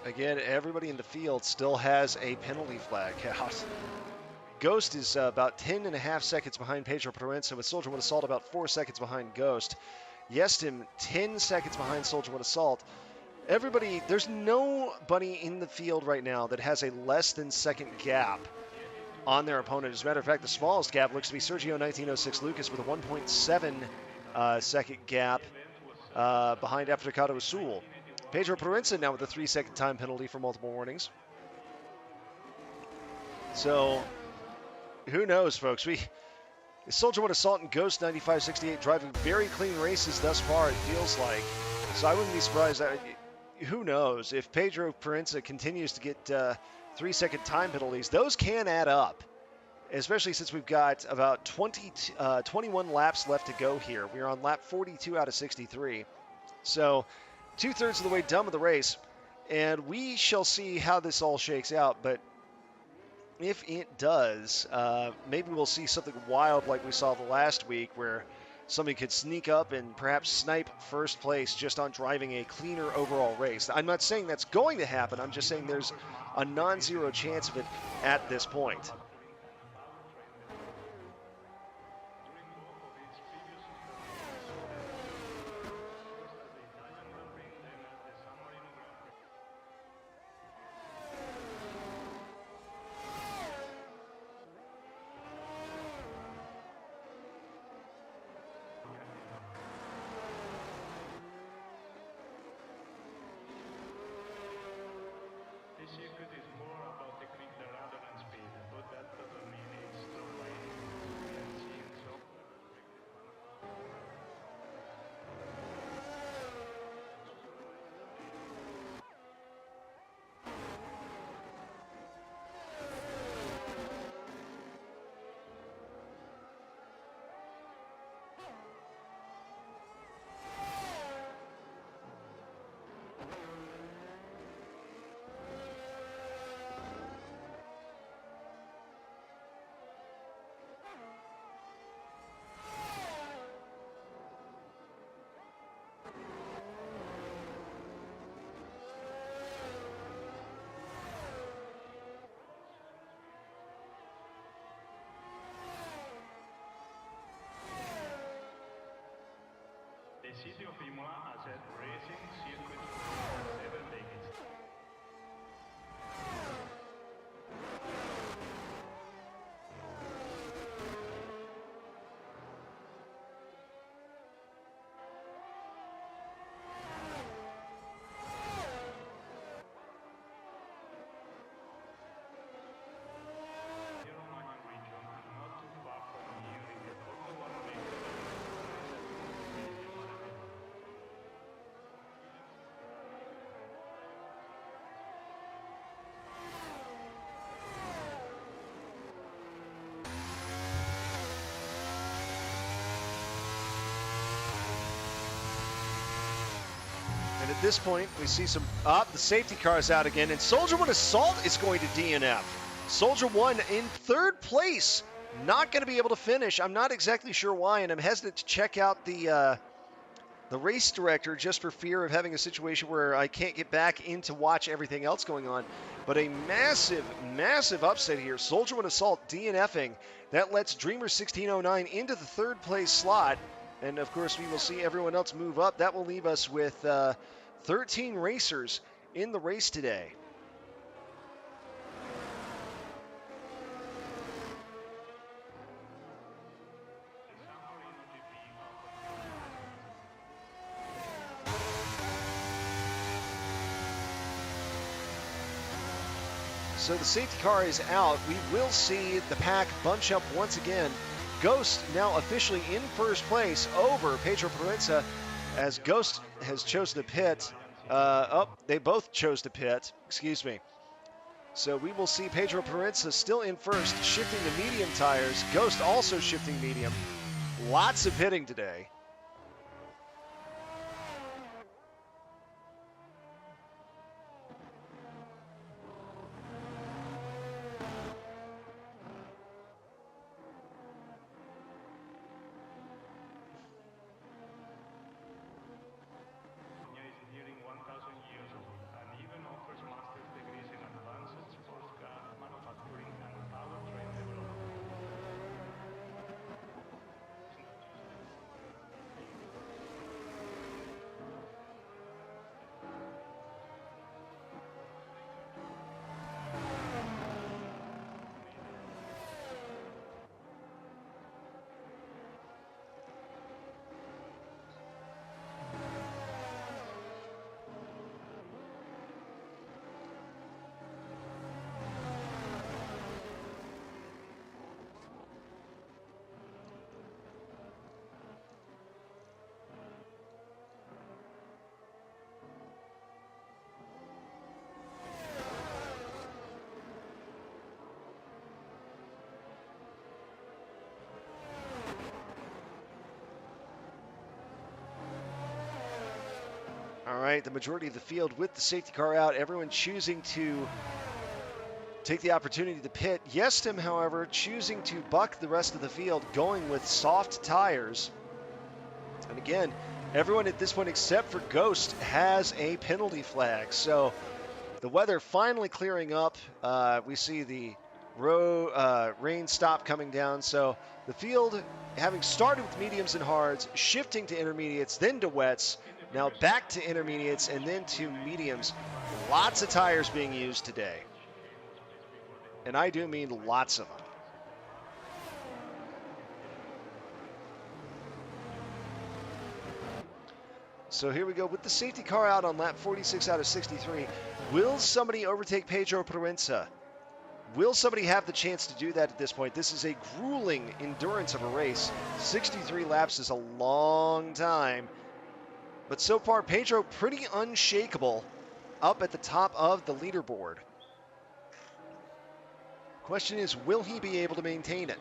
Again, everybody in the field still has a penalty flag out. Ghost is about 10.5 seconds behind Pedro Proenza, with Soldier with Assault about 4 seconds behind Ghost. Yestim 10 seconds behind Soldier with Assault. Everybody, there's nobody in the field right now that has a less than second gap on their opponent. As a matter of fact, the smallest gap looks to be Sergio 1906 Lucas with a 1.7 second gap behind Africado Azul. Pedro Proenza now with a 3-second time penalty for multiple warnings. So, who knows, folks? Soldier with Assault and Ghost 9568 driving very clean races thus far, it feels like. So I wouldn't be surprised. Who knows? If Pedro Proenza continues to get 3-second time penalties, those can add up, especially since we've got about 21 laps left to go here. We're on lap 42 out of 63. So 2/3 of the way done with the race, and we shall see how this all shakes out. But if it does, maybe we'll see something wild like we saw the last week, where somebody could sneak up and perhaps snipe first place just on driving a cleaner overall race. I'm not saying that's going to happen. I'm just saying there's a non-zero chance of it at this point. The city of Imola has had racing circuit for 7 decades. And at this point, we see some, the safety car is out again, and Soldier with Assault is going to DNF. Soldier 1 in 3rd place, not going to be able to finish. I'm not exactly sure why, and I'm hesitant to check out the race director just for fear of having a situation where I can't get back in to watch everything else going on. But a massive, massive upset here. Soldier with Assault DNFing. That lets Dreamer 1609 into the 3rd place slot. And of course, we will see everyone else move up. That will leave us with 13 racers in the race today. So the safety car is out. We will see the pack bunch up once again. Ghost now officially in first place over Pedro Proenza, as Ghost has chosen to pit. They both chose to pit. Excuse me. So we will see Pedro Proenza still in first, shifting to medium tires. Ghost also shifting medium. Lots of pitting today. is nearing 1,000 years old and even offers master's degrees in advanced sports car manufacturing and powertrain development. All right, the majority of the field with the safety car out, everyone choosing to take the opportunity to pit. Yestim, however, choosing to buck the rest of the field, going with soft tires. And again, everyone at this point except for Ghost has a penalty flag. So the weather finally clearing up. We see the rain stop coming down. So the field, having started with mediums and hards, shifting to intermediates, then to wets, now back to intermediates, and then to mediums. Lots of tires being used today. And I do mean lots of them. So here we go with the safety car out on lap 46 out of 63. Will somebody overtake Pedro Proenza? Will somebody have the chance to do that at this point? This is a grueling endurance of a race. 63 laps is a long time. But so far, Pedro pretty unshakable up at the top of the leaderboard. Question is, will he be able to maintain it?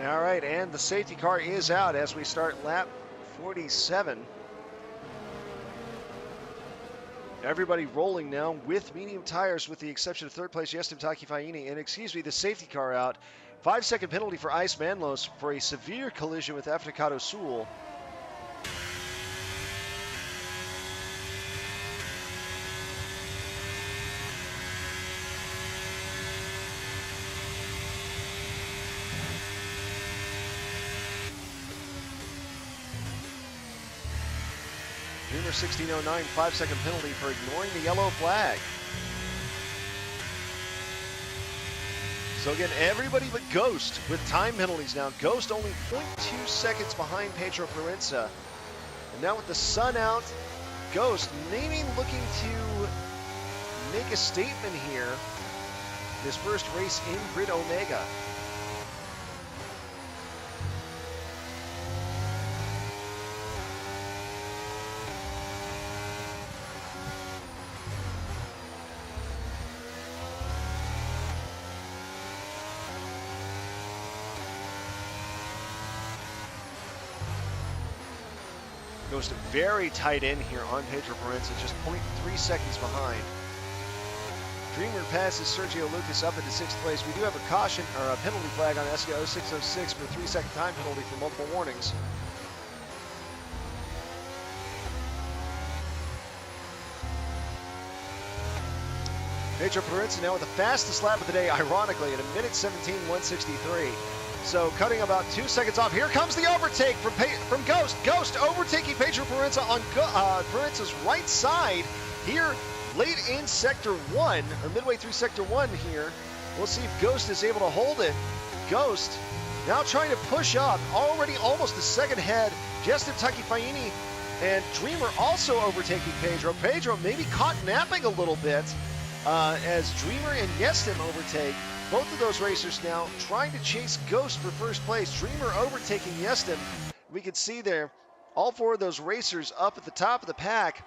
All right, and the safety car is out as we start lap 47. Everybody rolling now with medium tires with the exception of third place Jestem Takifaini. And excuse me, the safety car out. 5-second penalty for Ice Manlos for a severe collision with Aftercado Sul. Dreamer 1609, 5-second penalty for ignoring the yellow flag. So again, everybody but Ghost with time penalties now. Ghost only 0.2 seconds behind Pedro Proenza. And now with the sun out, Ghost maybe looking to make a statement here. This first race in Grid Omega. Goes to very tight in here on Pedro Proenza, just 0.3 seconds behind. Dreamer passes Sergio Lucas up into 6th place. We do have a caution or a penalty flag on SK 0606 for a 3-second time penalty for multiple warnings. Pedro Proenza now with the fastest lap of the day, ironically, at 1:17.163. So cutting about 2 seconds off. Here comes the overtake from Ghost. Ghost overtaking Pedro Proenza on Proenza's right side here late in Sector 1, or midway through Sector 1 here. We'll see if Ghost is able to hold it. Ghost now trying to push up, already almost a second ahead. Jestem Takifaini and Dreamer also overtaking Pedro. Pedro maybe caught napping a little bit as Dreamer and Jestem overtake. Both of those racers now trying to chase Ghost for first place. Dreamer overtaking Jestem. We can see there all four of those racers up at the top of the pack.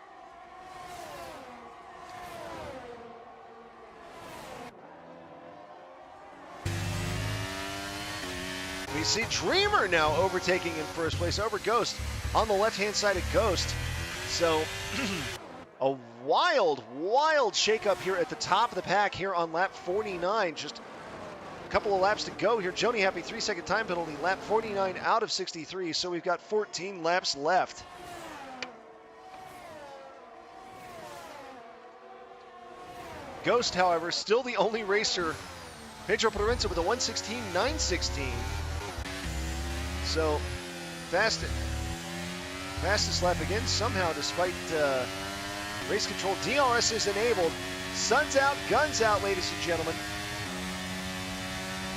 We see Dreamer now overtaking in first place over Ghost on the left-hand side of Ghost. So a wild shakeup here at the top of the pack here on lap 49. Just a couple of laps to go here. Joni Happy 3-second time penalty, lap 49 out of 63. So we've got 14 laps left. Ghost, however, still the only racer. Pedro Proenza with a 1:16.916. So fastest lap again somehow, despite race control. DRS is enabled. Sun's out, guns out, ladies and gentlemen.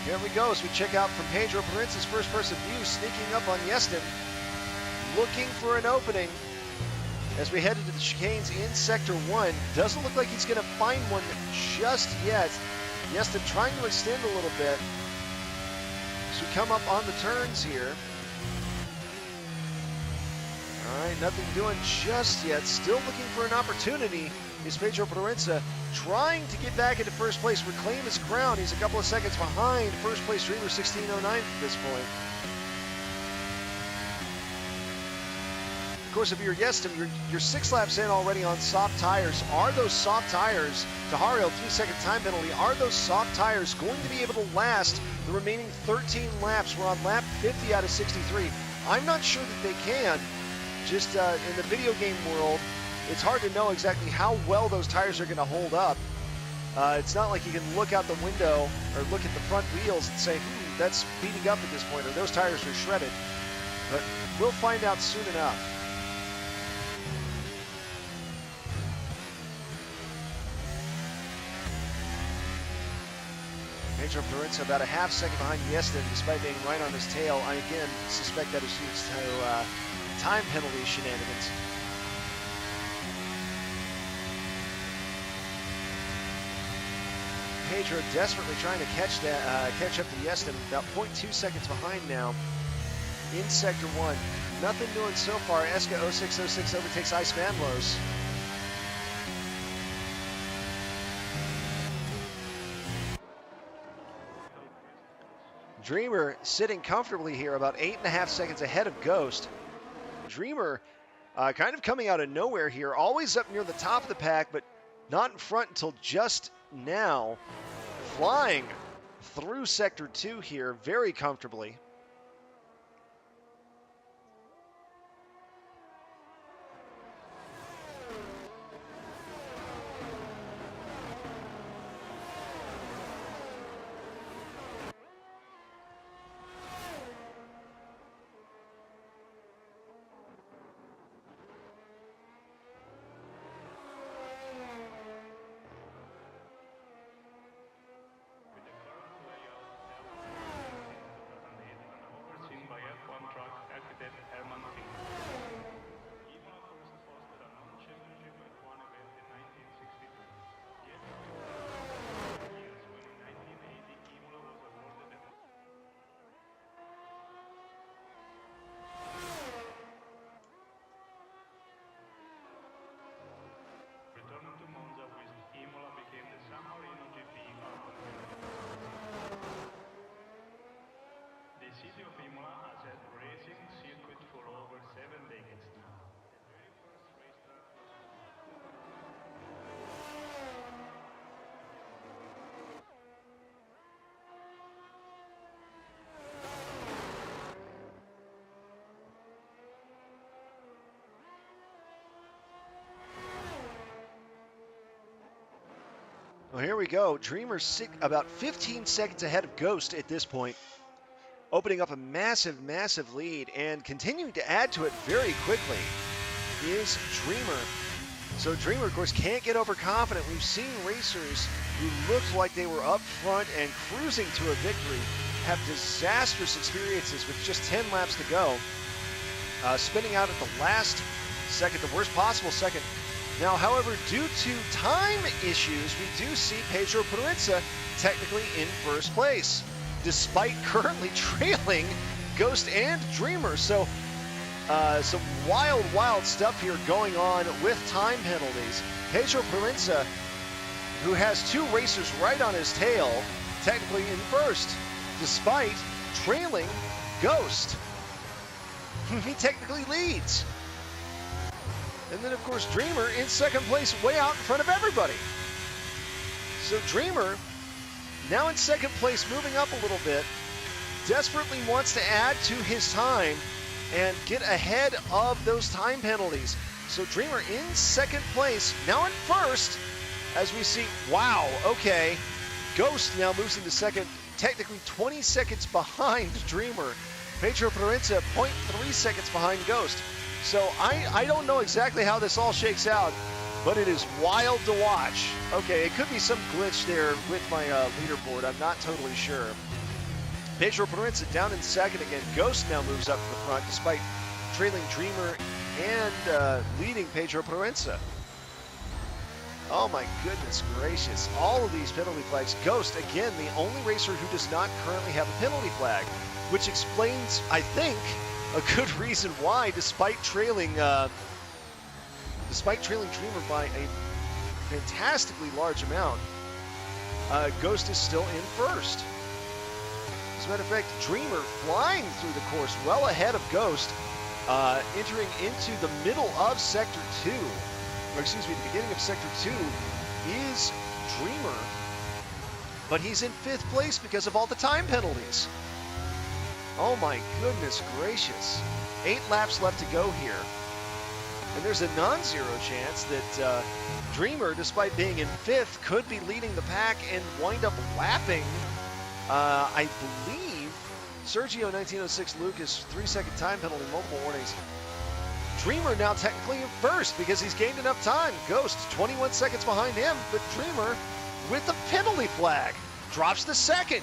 Here we go as we check out from Pedro Proenza's first person view, sneaking up on Jestem, looking for an opening as we head into the chicanes in Sector 1. Doesn't look like he's going to find one just yet. Jestem trying to extend a little bit as we come up on the turns here. All right, nothing doing just yet. Still looking for an opportunity is Pedro Proenza, trying to get back into first place, reclaim his crown. He's a couple of seconds behind first place Dreamer 1609 at this point. Of course, if you're Jestem, you're 6 laps in already on soft tires. Are those soft tires, Tahario 3-second time penalty, are those soft tires going to be able to last the remaining 13 laps? We're on lap 50 out of 63. I'm not sure that they can. Just in the video game world, it's hard to know exactly how well those tires are going to hold up. It's not like you can look out the window or look at the front wheels and say, that's beating up at this point, or those tires are shredded. But we'll find out soon enough. Pedro Proenza about a half second behind Jestem, despite being right on his tail. I again suspect that is due to time penalty shenanigans. Pedro desperately trying to catch up to Jestem, about 0.2 seconds behind now in Sector 1. Nothing doing so far. Eska 0606 overtakes Ice Manlos. Dreamer sitting comfortably here, about 8.5 seconds ahead of Ghost. Dreamer kind of coming out of nowhere here, always up near the top of the pack, but not in front until just now. Flying through Sector 2 here very comfortably. Returning to Monza with Imola became the San Marino GP urban. The city of Imola has had racing circuit for over 7 decades now. The very first racetrack was Well, here we go. Dreamer about 15 seconds ahead of Ghost at this point, opening up a massive, massive lead and continuing to add to it very quickly is Dreamer. So Dreamer, of course, can't get overconfident. We've seen racers who looked like they were up front and cruising to a victory have disastrous experiences with just 10 laps to go, spinning out at the last second, the worst possible second. Now, however, due to time issues, we do see Pedro Proenza technically in first place, despite currently trailing Ghost and Dreamer. So some wild, wild stuff here going on with time penalties. Pedro Proenza, who has 2 racers right on his tail, technically in first, despite trailing Ghost. He technically leads. And then, of course, Dreamer in second place, way out in front of everybody. So Dreamer, now in second place, moving up a little bit, desperately wants to add to his time and get ahead of those time penalties. So Dreamer in second place, now in first, as we see, wow, okay. Ghost now moves into second, technically 20 seconds behind Dreamer. Pedro Proenza, 0.3 seconds behind Ghost. So I don't know exactly how this all shakes out, but it is wild to watch. Okay, it could be some glitch there with my leaderboard. I'm not totally sure. Pedro Proenza down in second again. Ghost now moves up to the front despite trailing Dreamer and leading Pedro Proenza. Oh my goodness gracious. All of these penalty flags. Ghost, again, the only racer who does not currently have a penalty flag, which explains, I think, a good reason why, despite trailing Dreamer by a fantastically large amount, Ghost is still in first. As a matter of fact, Dreamer flying through the course well ahead of Ghost, entering into the middle of Sector 2, or excuse me, the beginning of Sector 2 is Dreamer, but he's in 5th place because of all the time penalties. Oh my goodness gracious. 8 laps left to go here. And there's a non-zero chance that Dreamer, despite being in 5th, could be leading the pack and wind up lapping, I believe, Sergio 1906 Lucas, 3-second time penalty, multiple warnings. Dreamer now technically in first because he's gained enough time. Ghost 21 seconds behind him, but Dreamer with the penalty flag drops to second.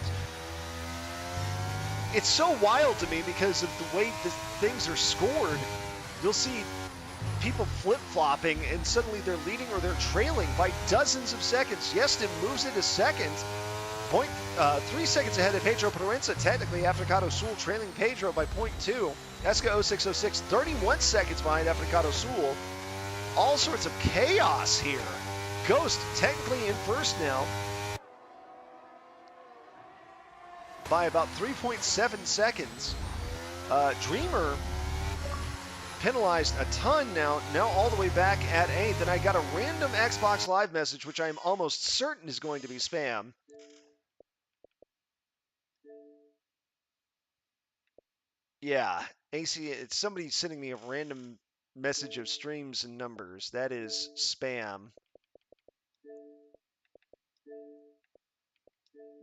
It's so wild to me because of the way the things are scored. You'll see people flip-flopping and suddenly they're leading or they're trailing by dozens of seconds. Yeston moves into second, 3 seconds ahead of Pedro Proenza, technically Africado Sul trailing Pedro by 0.2. Esca 0606, 31 seconds behind Africado Sul. All sorts of chaos here. Ghost technically in first now. by about 3.7 seconds. Dreamer penalized a ton now all the way back at 8th, and I got a random Xbox Live message, which I am almost certain is going to be spam. Yeah, AC, it's somebody sending me a random message of streams and numbers. That is spam.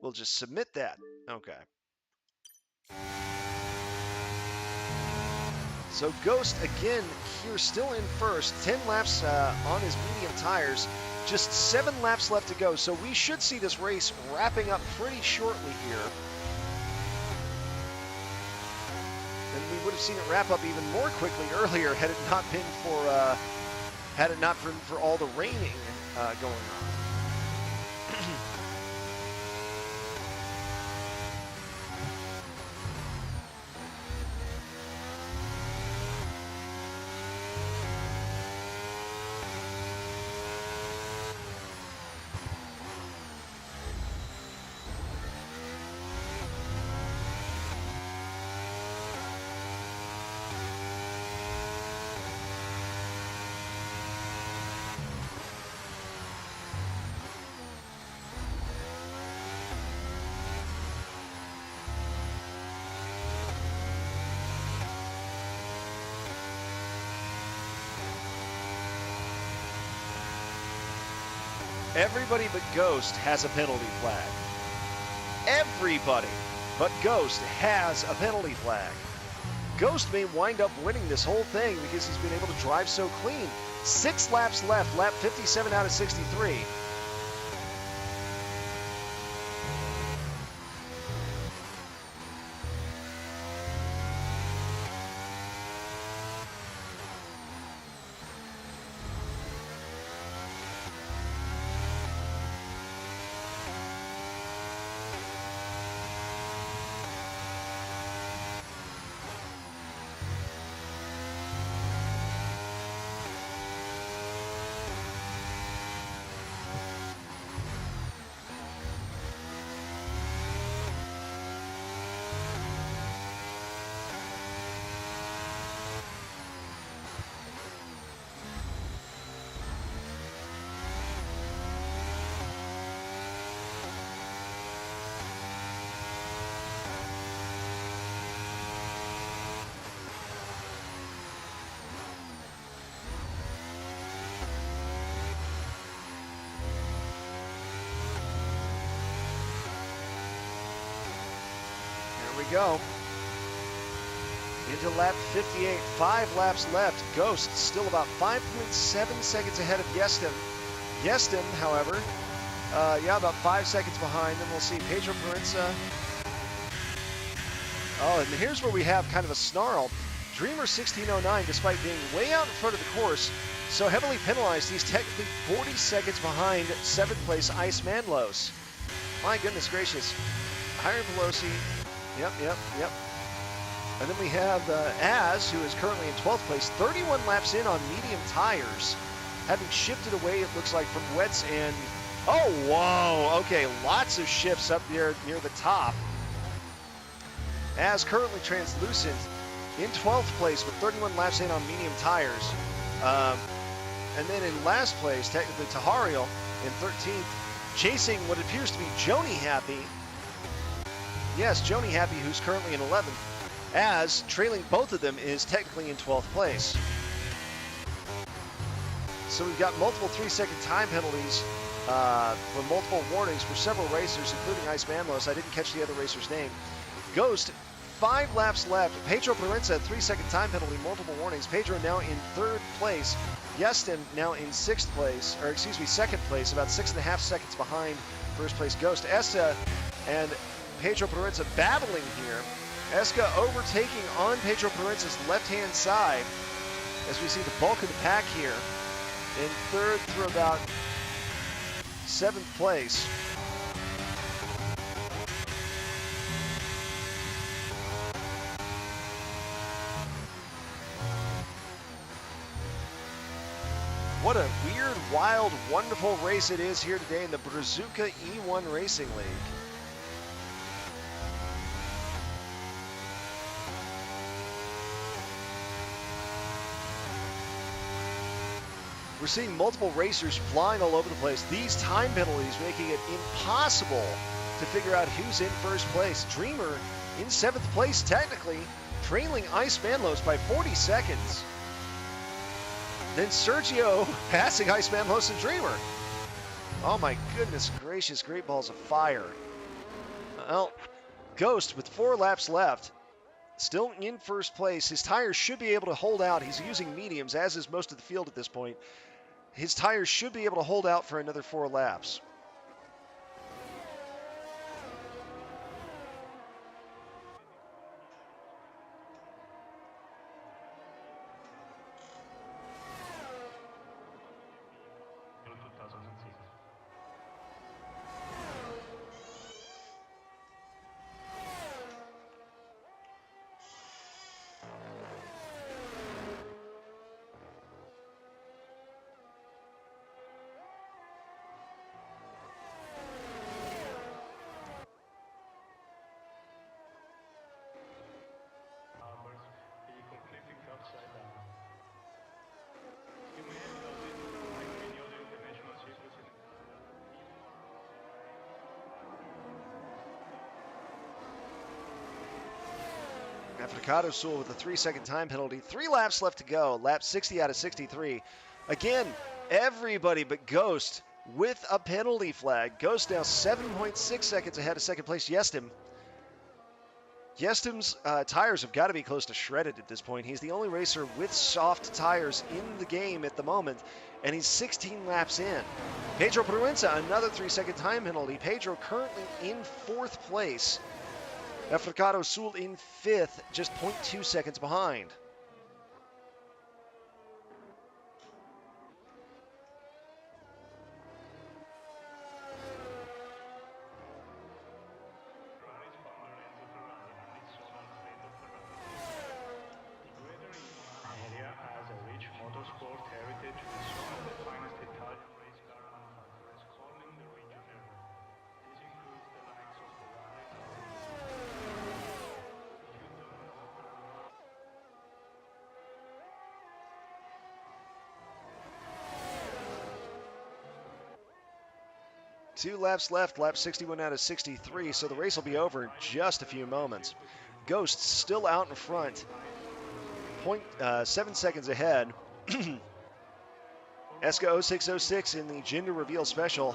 We'll just submit that. Okay. So Ghost, again, here still in first. 10 laps on his medium tires. Just 7 laps left to go. So we should see this race wrapping up pretty shortly here. And we would have seen it wrap up even more quickly earlier had it not been for all the raining going on. Everybody but Ghost has a penalty flag. Everybody but Ghost has a penalty flag. Ghost may wind up winning this whole thing because he's been able to drive so clean. 6 laps left, lap 57 out of 63. We go into lap 58, 5 laps left. Ghost still about 5.7 seconds ahead of Yeston. Yeston, however, about 5 seconds behind. Then we'll see Pedro Parenza. Oh, and here's where we have kind of a snarl. Dreamer 1609, despite being way out in front of the course, so heavily penalized, he's technically 40 seconds behind 7th place Ice Manlos. My goodness gracious. Hiram Pelosi. Yep. And then we have Az, who is currently in 12th place, 31 laps in on medium tires, having shifted away, it looks like, from wets and... Oh, whoa! Okay, lots of shifts up there near the top. Az currently translucent in 12th place with 31 laps in on medium tires. And then in last place, technically, Tahariel in 13th, chasing what appears to be Joni Happy. Yes, Joni Happy, who's currently in 11th, as trailing both of them is technically in 12th place. So we've got multiple 3-second time penalties for multiple warnings for several racers, including Ice Manlos. I didn't catch the other racer's name. Ghost, 5 laps left. Pedro Parenza, 3-second time penalty, multiple warnings. Pedro now in 3rd place. Yeston now in 6th place, or excuse me, 2nd place, about 6.5 seconds behind 1st place Ghost. Essa and Pedro Parenza battling here. Eska overtaking on Pedro Parenza's left-hand side as we see the bulk of the pack here in 3rd through about 7th place. What a weird, wild, wonderful race it is here today in the Brazuca E1 Racing League. We're seeing multiple racers flying all over the place. These time penalties making it impossible to figure out who's in first place. Dreamer in 7th place, technically, trailing Ice Manlos by 40 seconds. Then Sergio passing Ice Manlos and Dreamer. Oh my goodness gracious, great balls of fire. Well, Ghost with 4 laps left, still in first place. His tires should be able to hold out. He's using mediums, as is most of the field at this point. His tires should be able to hold out for another 4 laps. Africado Sul with a 3-second time penalty. 3 laps left to go. Lap 60 out of 63. Again, everybody but Ghost with a penalty flag. Ghost now 7.6 seconds ahead of second place Yestim. Yestim's tires have got to be close to shredded at this point. He's the only racer with soft tires in the game at the moment, and he's 16 laps in. Pedro Proenza, another 3-second time penalty. Pedro currently in 4th place. Africado Sul in 5th, just 0.2 seconds behind. Two laps left, lap 61 out of 63, so the race will be over in just a few moments. Ghost still out in front, 0.7 seconds ahead. Eska 0606 in the gender reveal special,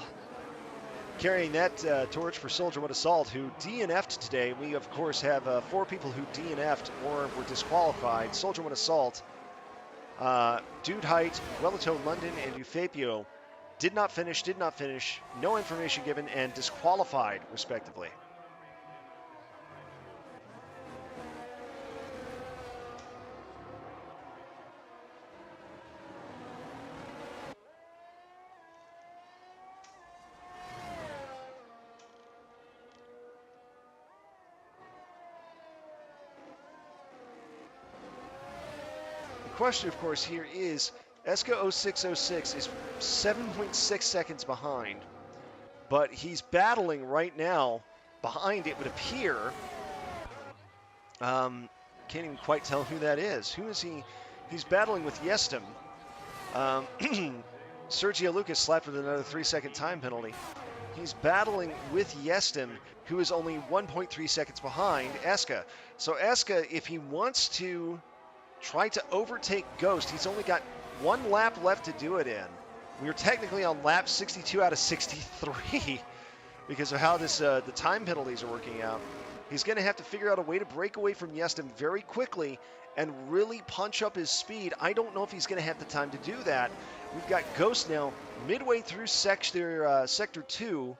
carrying that torch for Soldier What Assault, who DNF'd today. We, of course, have 4 people who DNF'd or were disqualified. Soldier What Assault, Dude Height, Wellito London, and Eufapio did not finish, no information given, and disqualified, respectively. The question, of course, here is, Eska 0606 is 7.6 seconds behind, but he's battling right now behind, it would appear. Can't even quite tell who that is. Who is he? He's battling with Yestim. Sergio Lucas slapped with another 3-second time penalty. He's battling with Yestim, who is only 1.3 seconds behind Eska. So Eska, if he wants to try to overtake Ghost, he's only got 1 lap left to do it in. We're technically on lap 62 out of 63 because of how this the time penalties are working out. He's going to have to figure out a way to break away from Yestim very quickly and really punch up his speed. I don't know if he's going to have the time to do that. We've got Ghost now midway through Sector 2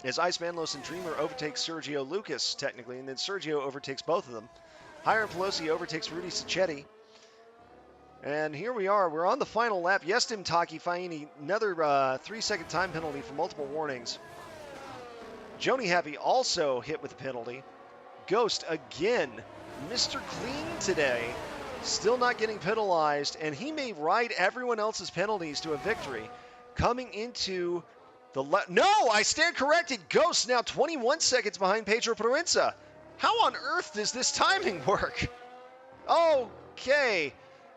as Ice Manlos and Dreamer overtakes Sergio Lucas, technically, and then Sergio overtakes both of them. Hiram Pelosi overtakes Rudy Sacchetti. And here we are. We're on the final lap. Yestim Taki Faini, another 3-second time penalty for multiple warnings. Joni Happy also hit with a penalty. Ghost again, Mr. Clean today, still not getting penalized, and he may ride everyone else's penalties to a victory. Coming into the no, I stand corrected. Ghost now 21 seconds behind Pedro Proenza. How on earth does this timing work? Okay.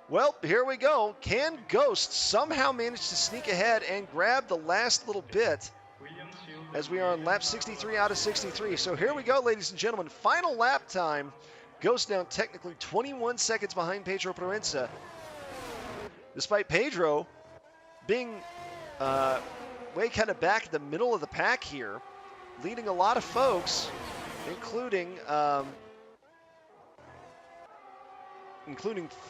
Well, here we go. Can Ghost somehow manage to sneak ahead and grab the last little bit Williams Shield as we are on lap 63 out of 63? So here we go, ladies and gentlemen. Final lap time. Ghost now technically 21 seconds behind Pedro Proenza. Despite Pedro being way kind of back in the middle of the pack here, leading a lot of folks, including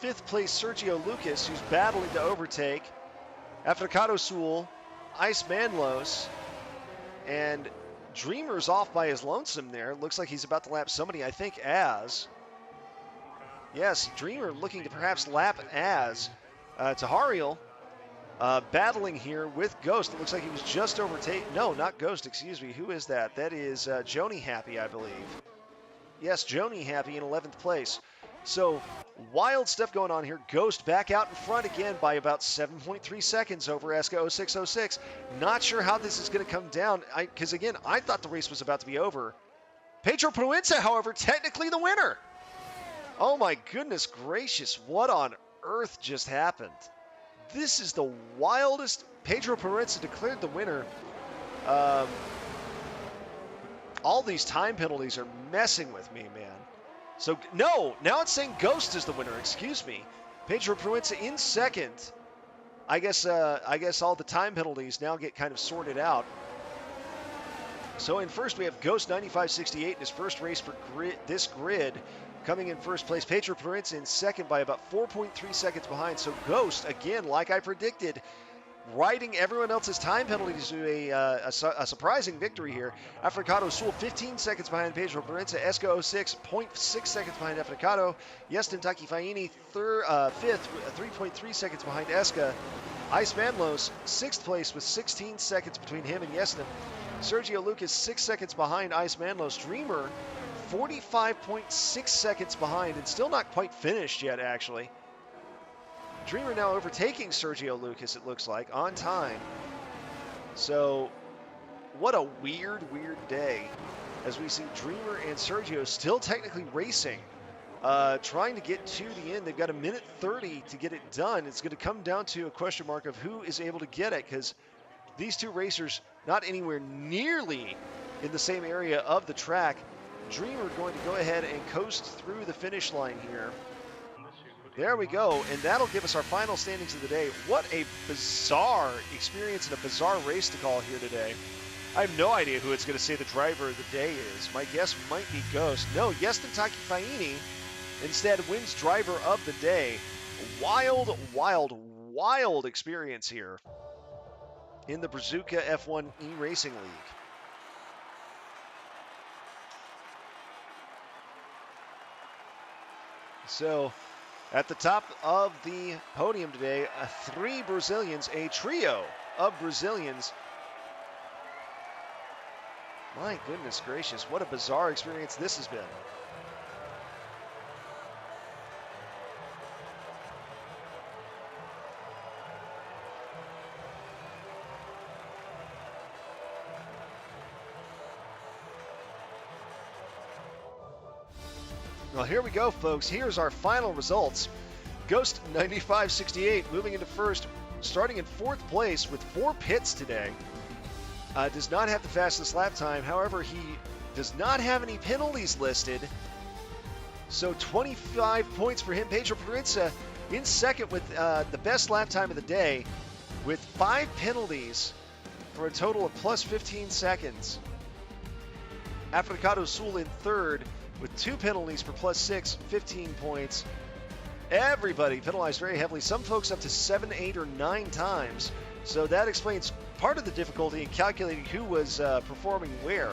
fifth place Sergio Lucas, who's battling to overtake, Africado Sul, Ice Manlos, and Dreamer's off by his lonesome there. Looks like he's about to lap somebody, I think, as. Yes, Dreamer looking to perhaps lap as. Tahariel battling here with Ghost. It looks like he was just overtaken. No, not Ghost, excuse me. Who is that? That is Joni Happy, I believe. Yes, Joni Happy in 11th place. So, wild stuff going on here. Ghost back out in front again by about 7.3 seconds over Eska 0606. Not sure how this is going to come down, because again, I thought the race was about to be over. Pedro Proenza, however, technically the winner. Oh my goodness gracious, what on earth just happened? This is the wildest. Pedro Proenza declared the winner. All these time penalties are messing with me, man. So, no, now it's saying Ghost is the winner, excuse me. Pedro Proenza in second. I guess all the time penalties now get kind of sorted out. So in first we have Ghost 9568 in his first race for this grid. Coming in first place, Pedro Proenza in second by about 4.3 seconds behind. So Ghost, again, like I predicted, riding everyone else's time penalties to a surprising victory here. Africado Sul 15 seconds behind Pedro Proenza. Esco 06, 0.6 seconds behind Africado. Yestin Takifaini fifth, 3.3 seconds behind Eska. Ice Manlos, sixth place with 16 seconds between him and Yestin. Sergio Lucas, 6 seconds behind Ice Manlos. Dreamer, 45.6 seconds behind, and still not quite finished yet, actually. Dreamer now overtaking Sergio Lucas, it looks like, on time. So, what a weird day as we see Dreamer and Sergio still technically racing, trying to get to the end. They've got 1:30 to get it done. It's going to come down to a question mark of who is able to get it, because these two racers not anywhere nearly in the same area of the track. Dreamer going to go ahead and coast through the finish line here. There we go, and that'll give us our final standings of the day. What a bizarre experience and a bizarre race to call here today. I have no idea who it's going to say the driver of the day is. My guess might be Ghost. No, Yestin Takifaini instead wins driver of the day. Wild experience here in the Brazuca F1 E-Racing League. So, at the top of the podium today, three Brazilians, a trio of Brazilians. My goodness gracious, what a bizarre experience this has been. Well, here we go, folks. Here's our final results. Ghost 9568 moving into first, starting in fourth place with 4 pits today. Does not have the fastest lap time. However, he does not have any penalties listed. So 25 points for him. Pedro Proenza in second with the best lap time of the day with 5 penalties for a total of plus 15 seconds. Africado Sul in third with 2 penalties for plus 6, 15 points. Everybody penalized very heavily. Some folks up to 7, 8, or 9 times. So that explains part of the difficulty in calculating who was performing where.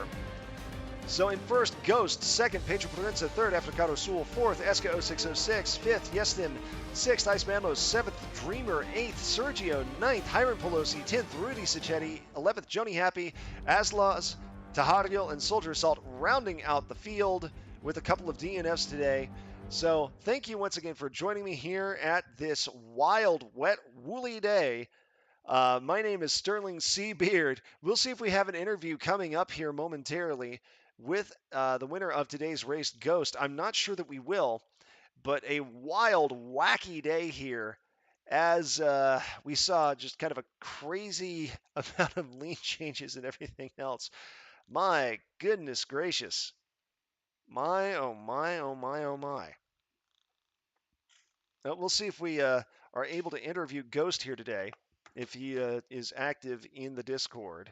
So in first, Ghost. Second, Pedro Proenza. Third, Africado Sul. Fourth, Eska 0606. Fifth, Yestin. Sixth, Ice Manlos. Seventh, Dreamer. Eighth, Sergio. Ninth, Hiram Pelosi. 10th, Rudy Sacchetti. 11th, Joni Happy. Aslas, Tahariel, and Soldier Assault rounding out the field with a couple of DNFs today. So thank you once again for joining me here at this wild, wet, woolly day. My name is Sterling C. Beard. We'll see if we have an interview coming up here momentarily with the winner of today's race, Ghost. I'm not sure that we will, but a wild, wacky day here as we saw just kind of a crazy amount of lean changes and everything else. My goodness gracious. My, oh my, oh my, oh my. We'll see if we are able to interview Ghost here today, if he is active in the Discord.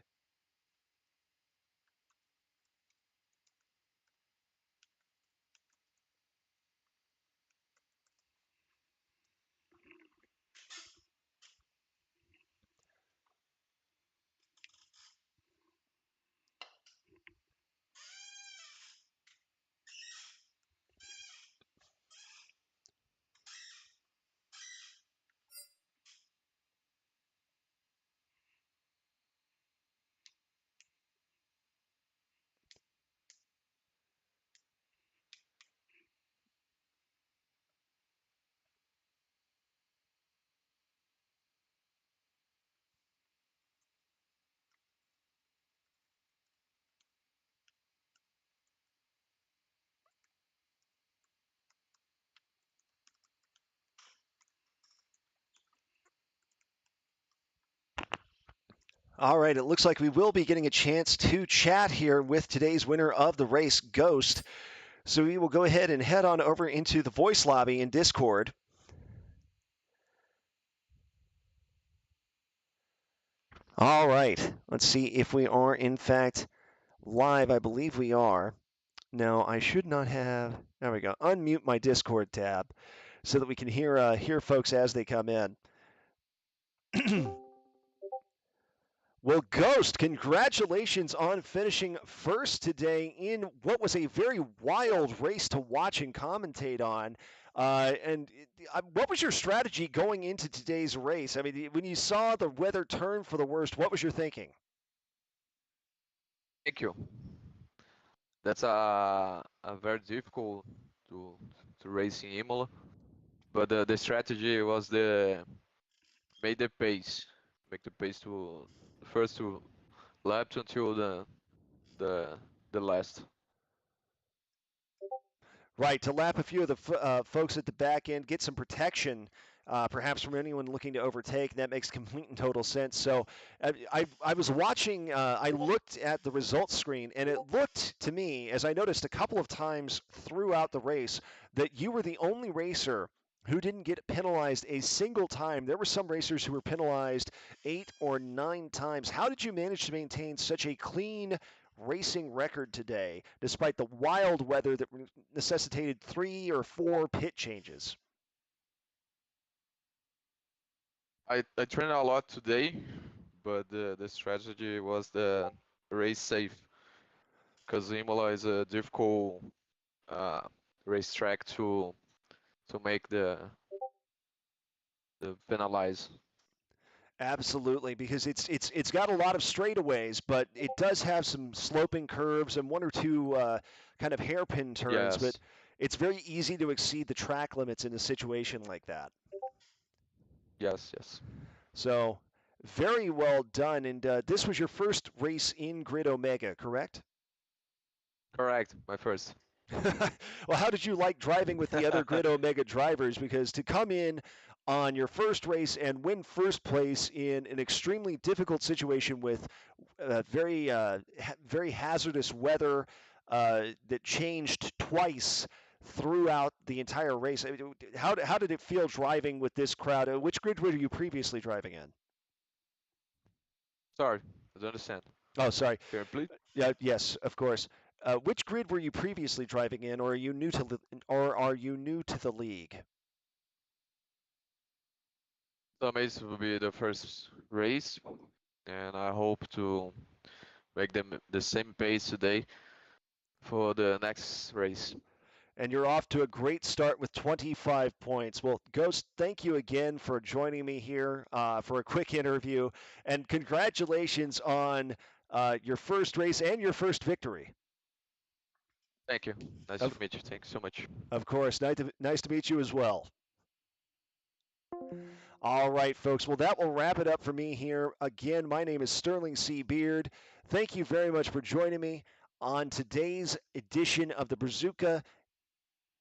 All right, it looks like we will be getting a chance to chat here with today's winner of the race, Ghost. So we will go ahead and head on over into the voice lobby in Discord. All right, let's see if we are in fact live. I believe we are. Now, I should not have, there we go, unmute my Discord tab so that we can hear folks as they come in. Well, Ghost, congratulations on finishing first today in what was a very wild race to watch and commentate on. What was your strategy going into today's race? I mean, when you saw the weather turn for the worst, what was your thinking? Thank you. That's a very difficult to to race in Imola, but the strategy was the make the pace, make the pace to the first two laps until the the last. Right, to lap a few of the folks at the back end, get some protection, perhaps from anyone looking to overtake. That makes complete and total sense. So I was watching, I looked at the results screen, and it looked to me, as I noticed a couple of times throughout the race, that you were the only racer who didn't get penalized a single time. There were some racers who were penalized 8 or 9 times. How did you manage to maintain such a clean racing record today, despite the wild weather that necessitated 3 or 4 pit changes? I trained a lot today, but the strategy was the race safe, because Imola is a difficult uh, racetrack to make the penalize. Absolutely, because it's got a lot of straightaways, but it does have some sloping curves and 1 or 2 kind of hairpin turns. But Yes, it's very easy to exceed the track limits in a situation like that. yes. So very well done. And this was your first race in Grid Omega, correct? Correct, my first. Well, how did you like driving with the other Grid Omega drivers? Because to come in on your first race and win first place in an extremely difficult situation with very hazardous weather that changed twice throughout the entire race. How did it feel driving with this crowd? Which grid were you previously driving in? Sorry, I don't understand. Oh, sorry. Can you repeat? Yeah, yes, of course. Which grid were you previously driving in, or are you new to the league? This will be the first race, and I hope to make them the same pace today for the next race. And you're off to a great start with 25 points. Well, Ghost, thank you again for joining me here for a quick interview, and congratulations on your first race and your first victory. Thank you. Nice to Of, meet you. Thanks so much. of course, nice to meet you as well. All right, folks. Well, that will wrap it up for me here. Again, my name is Sterling C. Beard. Thank you very much for joining me on today's edition of the Brazuca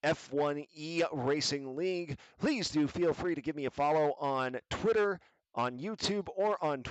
F1E Racing League. Please do feel free to give me a follow on Twitter, on YouTube, or on Twitch.